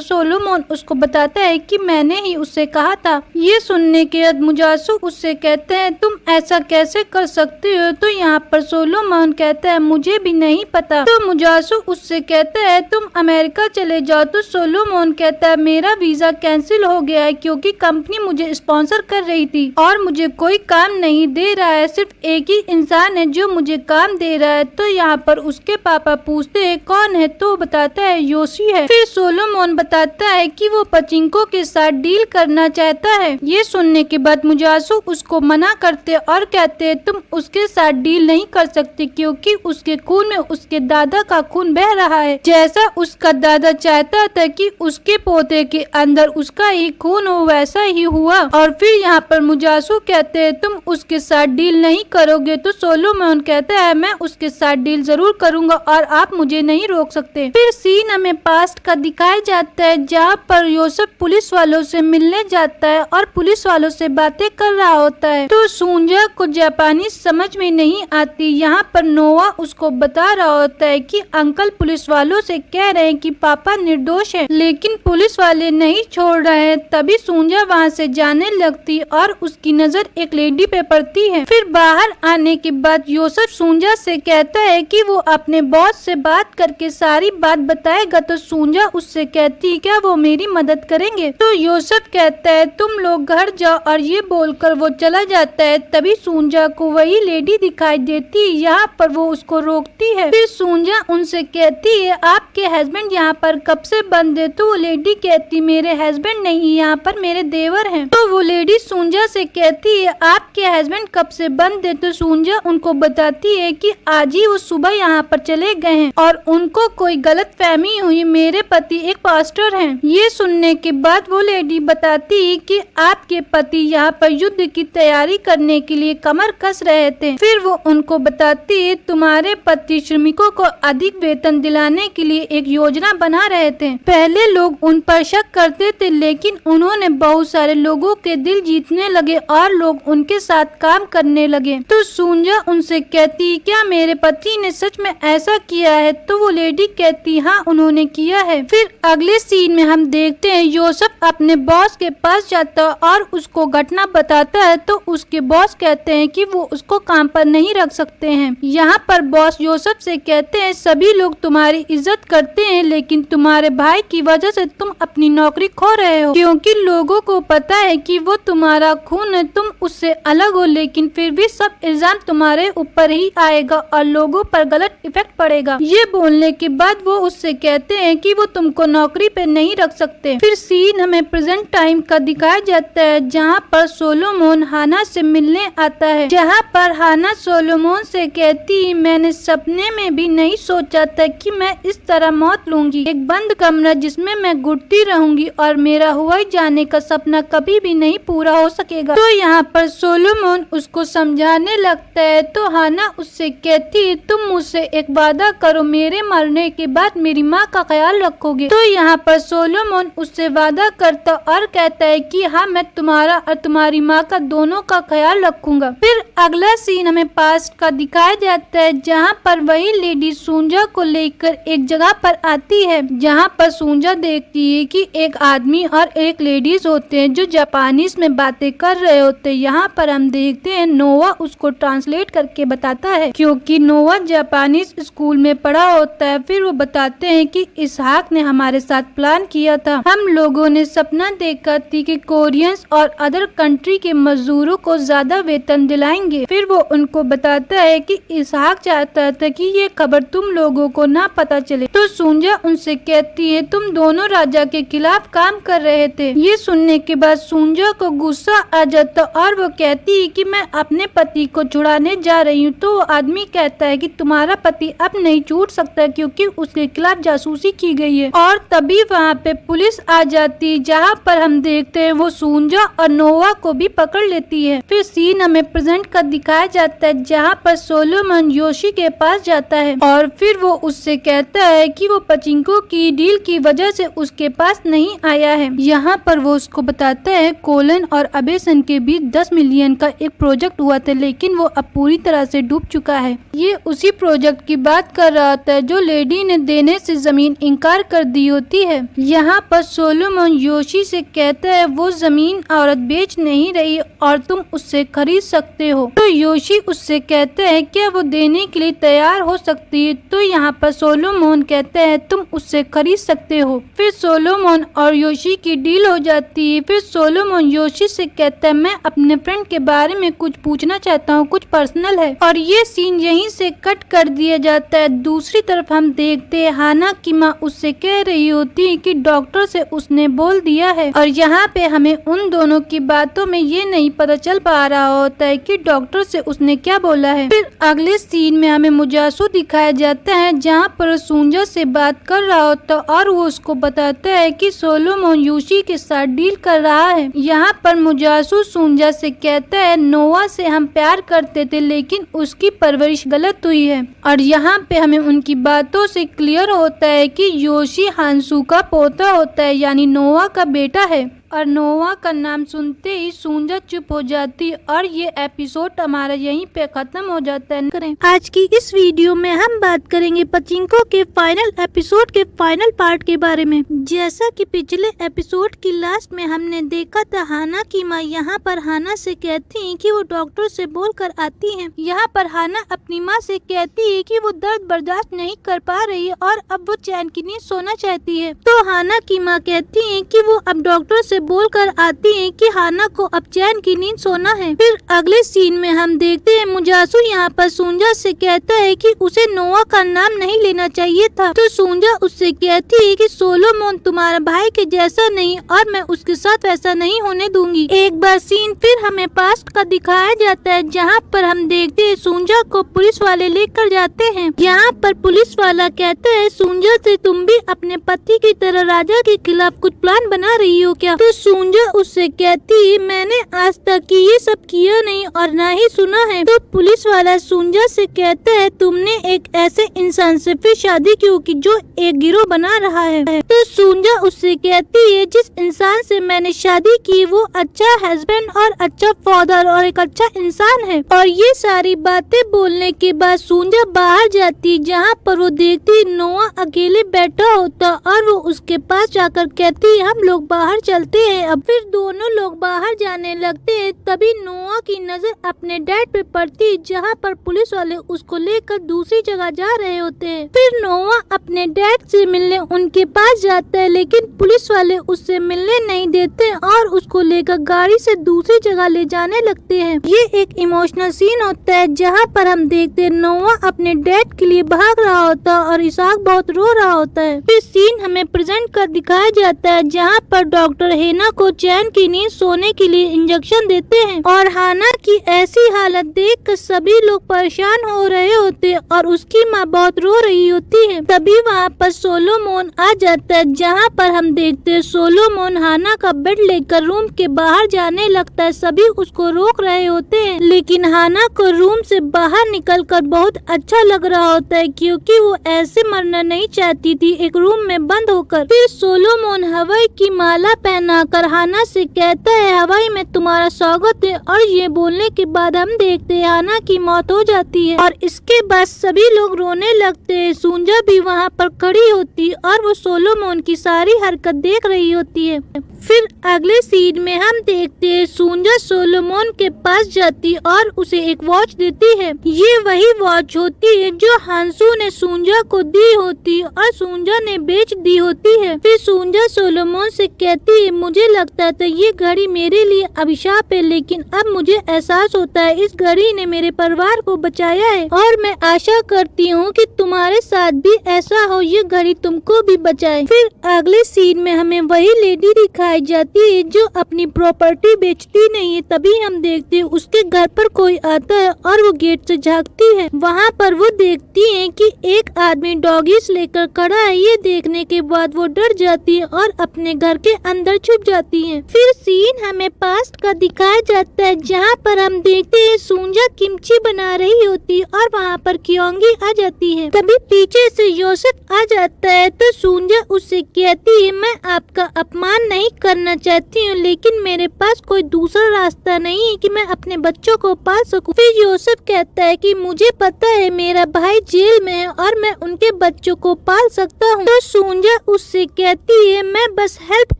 Speaker 1: सोलोमोन उसको बताता है कि मैंने ही उससे कहा था। ये सुनने के बाद मुजासू उससे कहते हैं तुम ऐसा कैसे कर सकते हो। तो यहाँ पर सोलोमोन कहता है मुझे भी नहीं पता। तो मुजासु उससे कहता है तुम अमेरिका चले जाओ। तो सोलोमन कहता है मेरा वीजा कैंसिल हो गया है क्योंकि कंपनी मुझे स्पॉन्सर कर रही थी और मुझे कोई काम नहीं दे रहा है, सिर्फ एक ही इंसान है जो मुझे काम दे रहा है। तो यहाँ पर उसके पापा पूछते हैं कौन है, तो बताता है योशी है। फिर सोलोमन बताता है कि वो पचिंको के साथ डील करना चाहता है। ये सुनने के बाद मुजासु उसको मना करते और कहते हैं तुम उसके साथ डील नहीं कर सकते क्योंकि उसके खून में उसके दादा का खून बह रहा है। जैसा उसका दादा चाहता था कि उसके पोते के अंदर उसका ही खून हो वैसा ही हुआ। और फिर यहाँ पर मुजासु कहते हैं तुम उसके साथ डील नहीं करोगे। तो सोलोमन कहता है मैं उसके साथ डील जरूर करूंगा और आप मुझे नहीं रोक सकते। फिर सीन हमें पास्ट का दिखाया जाता है जहाँ पर योसेफ पुलिस वालों से मिलने जाता है और पुलिस वालों से बातें कर रहा होता है। तो सुंजा को जापानी समझ में नहीं आती। यहाँ पर नोआ उसको बता रहा होता है कि अंकल पुलिस वालों से कह रहे हैं कि पापा निर्दोष है, लेकिन पुलिस वाले नहीं छोड़ रहे हैं। तभी सुंजा वहाँ से जाने लगती और उसकी नजर एक लेडी पे पड़ती है। फिर बाहर आने के बाद योसेफ सुंजा से कहता है कि वो अपने बॉस से बात करके सारी बात बताएगा। तो सुंजा उससे कहती क्या वो मेरी मदद करेंगे। तो योसेफ कहता है तुम लोग घर जाओ और ये बोलकर वो चला जाता है। तभी सुंजा को वही लेडी दिखाई देती है। यहाँ पर वो उसको रोकती है। फिर सुंजा उनसे कहती है आपके हस्बैंड यहाँ पर कब से बंद है। तो वो लेडी कहती मेरे हस्बैंड नहीं, यहाँ पर मेरे देवर हैं। तो वो लेडी सुंजा से कहती है आपके हस्बैंड कब से बंद है। तो सुंजा उनको बताती है कि आज ही वो सुबह यहाँ पर चले गए हैं और उनको कोई गलत फहमी हुई, मेरे पति एक पास्टर हैं। ये सुनने के बाद वो लेडी बताती है कि आपके पति यहाँ पर युद्ध की तैयारी करने के लिए कमर कस रहे थे। फिर वो उनको बताती है तुम्हारे पति श्रमिकों को अधिक वेतन दिलाने के लिए एक योजना बना रहे थे। पहले लोग उन पर शक करते थे लेकिन उन्होंने बहुत सारे लोगों के दिल जीतने लगे और लोग उनके साथ काम करने लगे। तो सुंजा उनसे कहती क्या मेरे पति ने सच में ऐसा किया है। तो वो लेडी कहती हाँ उन्होंने किया है। फिर अगले सीन में हम देखते हैं योसेफ अपने बॉस के पास जाता है और उसको घटना बताता है। तो उसके बॉस कहते हैं कि वो उसको काम पर नहीं रख सकते हैं। यहाँ पर बॉस योसेफ से कहते हैं सभी लोग तुम्हारी इज्जत करते हैं लेकिन तुम्हारे भाई की वजह से तुम अपनी नौकरी खो रहे हो क्योंकि लोगों को पता है कि वो तुम्हारा खून है, तुम उससे अलग हो, लेकिन फिर भी सब इल्जाम तुम्हारे ऊपर ही आएगा और लोगों पर गलत इफेक्ट पड़ेगा। ये बोलने के बाद वो उससे कहते हैं कि वो तुमको नौकरी पे नहीं रख सकते। फिर सीन हमें प्रेजेंट टाइम का दिखाया जाता है जहाँ पर सोलोमन हाना से मिलने आता है। जहाँ पर हाना सोलोमन से कहती मैंने सपने में भी नहीं सोचा था कि मैं इस तरह मौत लूंगी, एक बंद कमरा जिसमें मैं घुटती रहूंगी और मेरा हवाई जाने का सपना कभी भी नहीं पूरा हो सकेगा। तो यहाँ पर सोलोमन उसको समझाने लगता है। तो हाना उससे कहती है तुम मुझसे एक वादा करो, मेरे मरने के बाद मेरी माँ का ख्याल रखोगे। तो यहाँ पर सोलोमन उससे वादा करता और कहता है कि हाँ मैं तुम्हारा और तुम्हारी माँ का दोनों का ख्याल रखूंगा। फिर अगला सीन हमें पास्ट का दिखाया जाता है जहाँ पर वही लेडी सुंजा को लेकर एक जगह पर आती है जहाँ पर सुंजा देखती है कि एक आदमी और एक लेडीज होते हैं जो जापानीज में बातें कर रहे होते हैं। यहाँ पर हम देखते हैं नोआ उसको ट्रांसलेट करके बताता है क्योंकि नोआ जापानीज स्कूल में पढ़ा होता है। फिर वो बताते हैं कि इसहाक ने हमारे साथ प्लान किया था, हम लोगों ने सपना देखा थी कि कोरियंस और अदर कंट्री के मजदूरों को ज्यादा वेतन दिलाएंगे। फिर वो उनको बताता है कि इसहाक चाहता था कि ये खबर तुम लोगों को ना पता चले। तो सुंजा उनसे कहती है तुम दोनों राजा के खिलाफ काम कर रहे थे। ये सुनने के बाद सुंजा को गुस्सा आ जाता और वो कहती है कि मैं अपने पति को छुड़ाने जा रही हूँ। तो वो आदमी कहता है कि तुम्हारा पति अब नहीं छूट सकता क्योंकि उसके खिलाफ जासूसी की गई है। और तभी वहाँ पे पुलिस आ जाती है जहाँ पर हम देखते हैं वो सुंजा और नोवा को भी पकड़ लेती है। फिर सीन हमें प्रेजेंट का दिखाया जाता है जहाँ पर सोलोमन योशी के पास जाता है और फिर वो उससे कहता है कि वो पचिंको की डील की वजह से उसके पास नहीं आया है। यहाँ पर वो उसको बताता है कोलन और अबेसन के बीच 10 मिलियन का एक प्रोजेक्ट हुआ था लेकिन वो अब पूरी तरह से डूब चुका है। ये उसी प्रोजेक्ट की बात कर रहा था जो लेडी ने देने से जमीन इनकार कर दी होती है। यहाँ पर सोलोमन योशी से कहता है वो जमीन औरत बेच नहीं रही और तुम उससे खरीद सकते हो। तो योशी उससे कहता है क्या वो देने के लिए तैयार हो सकती जाती है तो यहाँ पर सोलोमन कहता है तुम उससे खरीद सकते हो। फिर सोलोमन और योशी की डील हो जाती है। फिर सोलोमन योशी से कहता है मैं अपने फ्रेंड के बारे में कुछ पूछना चाहता हूँ, कुछ पर्सनल है, और ये सीन यहीं से कट कर दिया जाता है। दूसरी तरफ हम देखते हैं हाना की माँ उससे कह रही होती है कि डॉक्टर से उसने बोल दिया है, और यहाँ पे हमें उन दोनों की बातों में ये नहीं पता चल पा रहा होता है कि डॉक्टर से उसने क्या बोला है। फिर अगले सीन में हमें मुजासु दिखाया जाता है जहाँ पर सुंजा से बात कर रहा होता और वो उसको बताता है कि सोलोमन योशी के साथ डील कर रहा है। यहाँ पर मुजासु सुंजा से कहता है नोआ से हम प्यार करते थे लेकिन उसकी परवरिश गलत हुई है, और यहाँ पे हमें उनकी बातों से क्लियर होता है कि योशी हांसू का पोता होता है यानी नोआ का बेटा है। और नोआ का नाम सुनते ही सुंजा चुप हो जाती और ये एपिसोड हमारा यहीं पे खत्म हो जाता है। आज की इस वीडियो में हम बात करेंगे पचिंको के फाइनल एपिसोड के फाइनल पार्ट के बारे में। जैसा कि पिछले एपिसोड की लास्ट में हमने देखा था हाना की माँ यहाँ पर हाना से कहती है कि वो डॉक्टर से बोल कर आती है। यहाँ पर हाना अपनी माँ से कहती है कि वो दर्द बर्दाश्त नहीं कर पा रही है और अब वो चैन की नींद सोना चाहती है। तो हाना की माँ कहती है कि वो अब डॉक्टर से बोलकर आती है कि हाना को अब चैन की नींद सोना है। फिर अगले सीन में हम देखते हैं मुजासु यहाँ पर सुंजा से कहता है कि उसे नोआ का नाम नहीं लेना चाहिए था। तो सुंजा उससे कहती है कि सोलोमन तुम्हारा भाई के जैसा नहीं और मैं उसके साथ वैसा नहीं होने दूंगी। एक बार सीन फिर हमें पास्ट का दिखाया जाता है जहाँ पर हम देखते हैं सुंजा को पुलिस वाले लेकर जाते हैं। यहाँ पर पुलिस वाला कहता है सुंजा से तुम भी अपने पति की तरह राजा के खिलाफ कुछ प्लान बना रही हो क्या? तो सुंजा उससे कहती है मैंने आज तक ये सब किया नहीं और ना ही सुना है। तो पुलिस वाला सुंजा से कहता है तुमने एक ऐसे इंसान से फिर शादी क्यों की जो एक गिरोह बना रहा है? तो सुंजा उससे कहती है जिस इंसान से मैंने शादी की वो अच्छा हस्बैंड और अच्छा फादर और एक अच्छा इंसान है। और ये सारी बातें बोलने के बाद सुंजा बाहर जाती जहाँ पर वो देखती नोआ अकेले बैठा होता और वो उसके पास जाकर कहती हम लोग बाहर चलते हैं। अब फिर दोनों लोग बाहर जाने लगते हैं। तभी नोआ की नजर अपने डैड पे पड़ती जहाँ पर पुलिस वाले उसको लेकर दूसरी जगह जा रहे होते हैं। फिर नोआ अपने डैड से मिलने उनके पास जाता है लेकिन पुलिस वाले उससे मिलने नहीं देते और उसको लेकर गाड़ी से दूसरी जगह ले जाने लगते हैं। ये एक इमोशनल सीन होता है जहाँ पर हम देखते हैं नोआ अपने डैड के लिए भाग रहा होता है और इसाक बहुत रो रहा होता है। फिर सीन हमें प्रेजेंट कर दिखाया जाता है जहाँ पर डॉक्टर हेना को चैन की नींद सोने के लिए इंजेक्शन देते हैं और हाना की ऐसी हालत देखकर सभी लोग परेशान हो रहे होते और उसकी माँ बहुत रो रही होती है। तभी वहाँ पर सोलोमन आ जाता है जहाँ पर हम देखते हैं सोलोमन हाना का बेड लेकर रूम के बाहर जाने लगता है। सभी उसको रोक रहे होते हैं लेकिन हाना को रूम से बाहर निकलकर बहुत अच्छा लग रहा होता है क्योंकि वो ऐसे मरना नहीं चाहती थी एक रूम में बंद होकर। फिर सोलोमन हवाई की माला पहनाकर हाना से कहता है हवाई में तुम्हारा स्वागत है और ये बोलने के बाद हम देखते हैं हाना की मौत हो जाती है और इसके बाद सभी लोग रोने लगते हैं। सुंजा भी वहाँ पर खड़ी होती और वो सोलोमन की सारी हरकत देख रही होती है। फिर अगले सीन में हम देखते हैं सुंजा सोलोमन के पास जाती और उसे एक वॉच देती है। ये वही वॉच होती है जो हांसू ने सुंजा को दी होती और सुंजा ने बेच दी होती है। फिर सुंजा सोलोमन से कहती है मुझे लगता था ये घड़ी मेरे लिए अभिशाप है लेकिन अब मुझे एहसास होता है इस घड़ी ने मेरे परिवार को बचाया है और मैं आशा करती हूँ कि तुम्हारे साथ भी ऐसा हो, ये घड़ी तुमको भी बचाए। फिर अगले सीन में हमें वही लेडी दिखाई जाती है जो अपनी प्रॉपर्टी बेचती नहीं है। तभी हम देखते हैं उसके घर पर कोई आता है और वो गेट से झांकती है। वहाँ पर वो देखती है कि एक आदमी डॉगीज लेकर खड़ा है। ये देखने के बाद वो डर जाती है और अपने घर के अंदर छुप जाती है। फिर सीन हमें पास्ट का दिखाया जाता है जहाँ पर हम देखते हैं सुंजा किमची बना रही होती है और वहाँ पर क्योंगी आ जाती है। तभी पीछे से योसेफ आ जाता है तो सुंजा उससे कहती है मैं आपका अपमान नहीं करना चाहती हूँ लेकिन मेरे पास कोई दूसरा रास्ता नहीं है कि मैं अपने बच्चों को पाल सकूं। फिर योसेफ कहता है कि मुझे पता है मेरा भाई जेल में है और मैं उनके बच्चों को पाल सकता हूँ। तो सुंजा उससे कहती है मैं बस हेल्प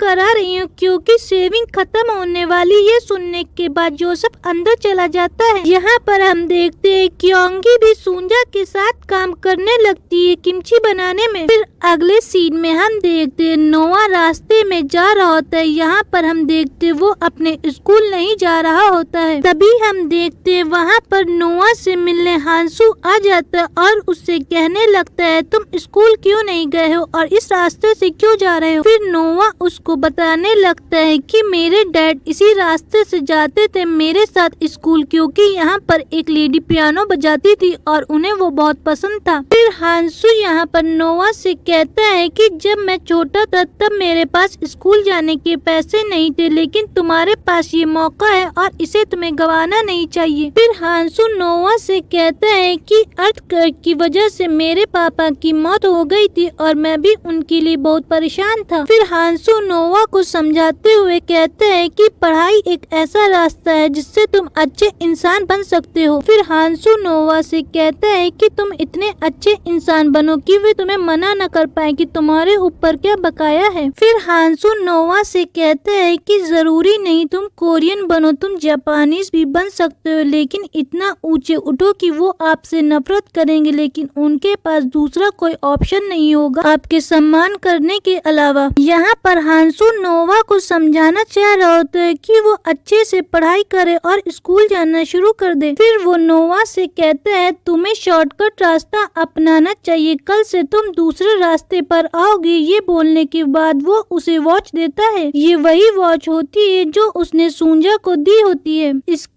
Speaker 1: करा रही हूँ क्योंकि सेविंग खत्म होने वाली। ये सुनने के बाद जोसेफ अंदर चला जाता है। यहाँ पर हम देखते हैं क्योंगी भी सुंजा के साथ काम करने लगती है किमची बनाने में। फिर अगले सीन में हम देखते हैं नोआ रास्ते में जा रहा होता है। यहाँ पर हम देखते हैं वो अपने स्कूल नहीं जा रहा होता है। तभी हम देखते हैं वहाँ पर नोआ से मिलने हांसू आ जाता है और उससे कहने लगता है तुम स्कूल क्यों नहीं गए हो और इस रास्ते से क्यों जा रहे हो। फिर नोआ उसको बताने लगता है कि मेरे डैड इसी रास्ते से जाते थे मेरे साथ स्कूल क्योंकि यहाँ पर एक लेडी पियानो बजाती थी और उन्हें वो बहुत पसंद था। फिर हांसू यहाँ पर नोआ से कहता है कि जब मैं छोटा था तब मेरे पास स्कूल जाने के पैसे नहीं थे, लेकिन तुम्हारे पास ये मौका है और इसे तुम्हें गंवाना नहीं चाहिए। फिर हांसू नोआ से कहता है कि अर्थक्वेक की वजह से मेरे पापा की मौत हो गई थी और मैं भी उनके लिए बहुत परेशान था। फिर हांसू नोआ को समझाते हुए कहते हैं कि पढ़ाई एक ऐसा रास्ता है जिससे तुम अच्छे इंसान बन सकते हो। फिर हांसू नोआ से कहता है कि तुम इतने अच्छे इंसान बनो कि वे तुम्हें मना न कर पाए कि तुम्हारे ऊपर क्या बकाया है। फिर हांसू नोआ से कहते हैं कि जरूरी नहीं तुम कोरियन बनो, तुम जापानीज भी बन सकते हो, लेकिन इतना ऊंचे उठो कि वो आपसे नफरत करेंगे लेकिन उनके पास दूसरा कोई ऑप्शन नहीं होगा आपके सम्मान करने के अलावा। यहाँ पर हांसू नोआ को समझाना चाह रहा होता है कि वो अच्छे से पढ़ाई करे और स्कूल जाना शुरू कर दे। फिर वो नोआ से कहता है तुम्हें शॉर्टकट रास्ता अपनाना चाहिए, कल से तुम दूसरे रास्ते पर आओगे। ये बोलने के बाद वो उसे वॉच देता है। ये वही वॉच होती है जो उसने सुंजा को दी होती है।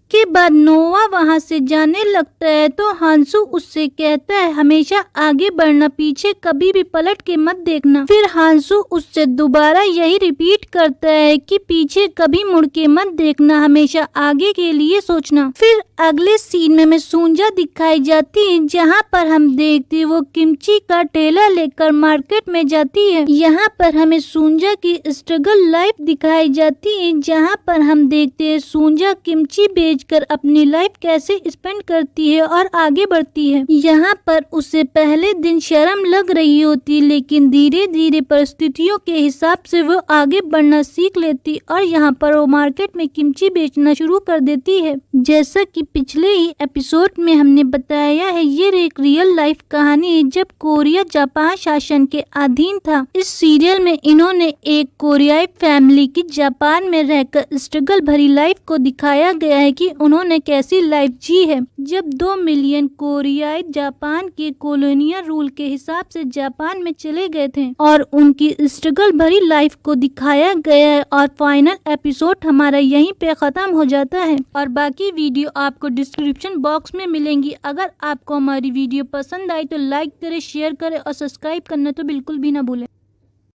Speaker 1: के बाद नोआ वहाँ से जाने लगता है तो हांसू उससे कहता है हमेशा आगे बढ़ना, पीछे कभी भी पलट के मत देखना। फिर हांसू उससे दोबारा यही रिपीट करता है कि पीछे कभी मुड़ के मत देखना, हमेशा आगे के लिए सोचना। फिर अगले सीन में सुंजा दिखाई जाती है जहाँ पर हम देखते हैं वो किमची का ठेला लेकर मार्केट में जाती है। यहाँ पर हमें सुंजा की स्ट्रगल लाइफ दिखाई जाती है जहाँ पर हम देखते हैं सुंजा किमची कर अपनी लाइफ कैसे स्पेंड करती है और आगे बढ़ती है। यहाँ पर उसे पहले दिन शर्म लग रही होती लेकिन धीरे धीरे परिस्थितियों के हिसाब से वो आगे बढ़ना सीख लेती और यहाँ पर वो मार्केट में किमची बेचना शुरू कर देती है। जैसा कि पिछले ही एपिसोड में हमने बताया है ये एक रियल लाइफ कहानी है जब कोरिया जापान शासन के अधीन था। इस सीरियल में इन्होंने एक कोरियाई फैमिली की जापान में रहकर स्ट्रगल भरी लाइफ को दिखाया गया है कि उन्होंने कैसी लाइफ जी है। जब 2 मिलियन कोरियाई जापान के कॉलोनियल रूल के हिसाब से जापान में चले गए थे और उनकी स्ट्रगल भरी लाइफ को दिखाया गया है और फाइनल एपिसोड हमारा यहीं पे खत्म हो जाता है और बाकी वीडियो आपको डिस्क्रिप्शन बॉक्स में मिलेंगी। अगर आपको हमारी वीडियो पसंद आई तो लाइक करें, शेयर करें और सब्सक्राइब करना तो बिल्कुल भी ना भूलें।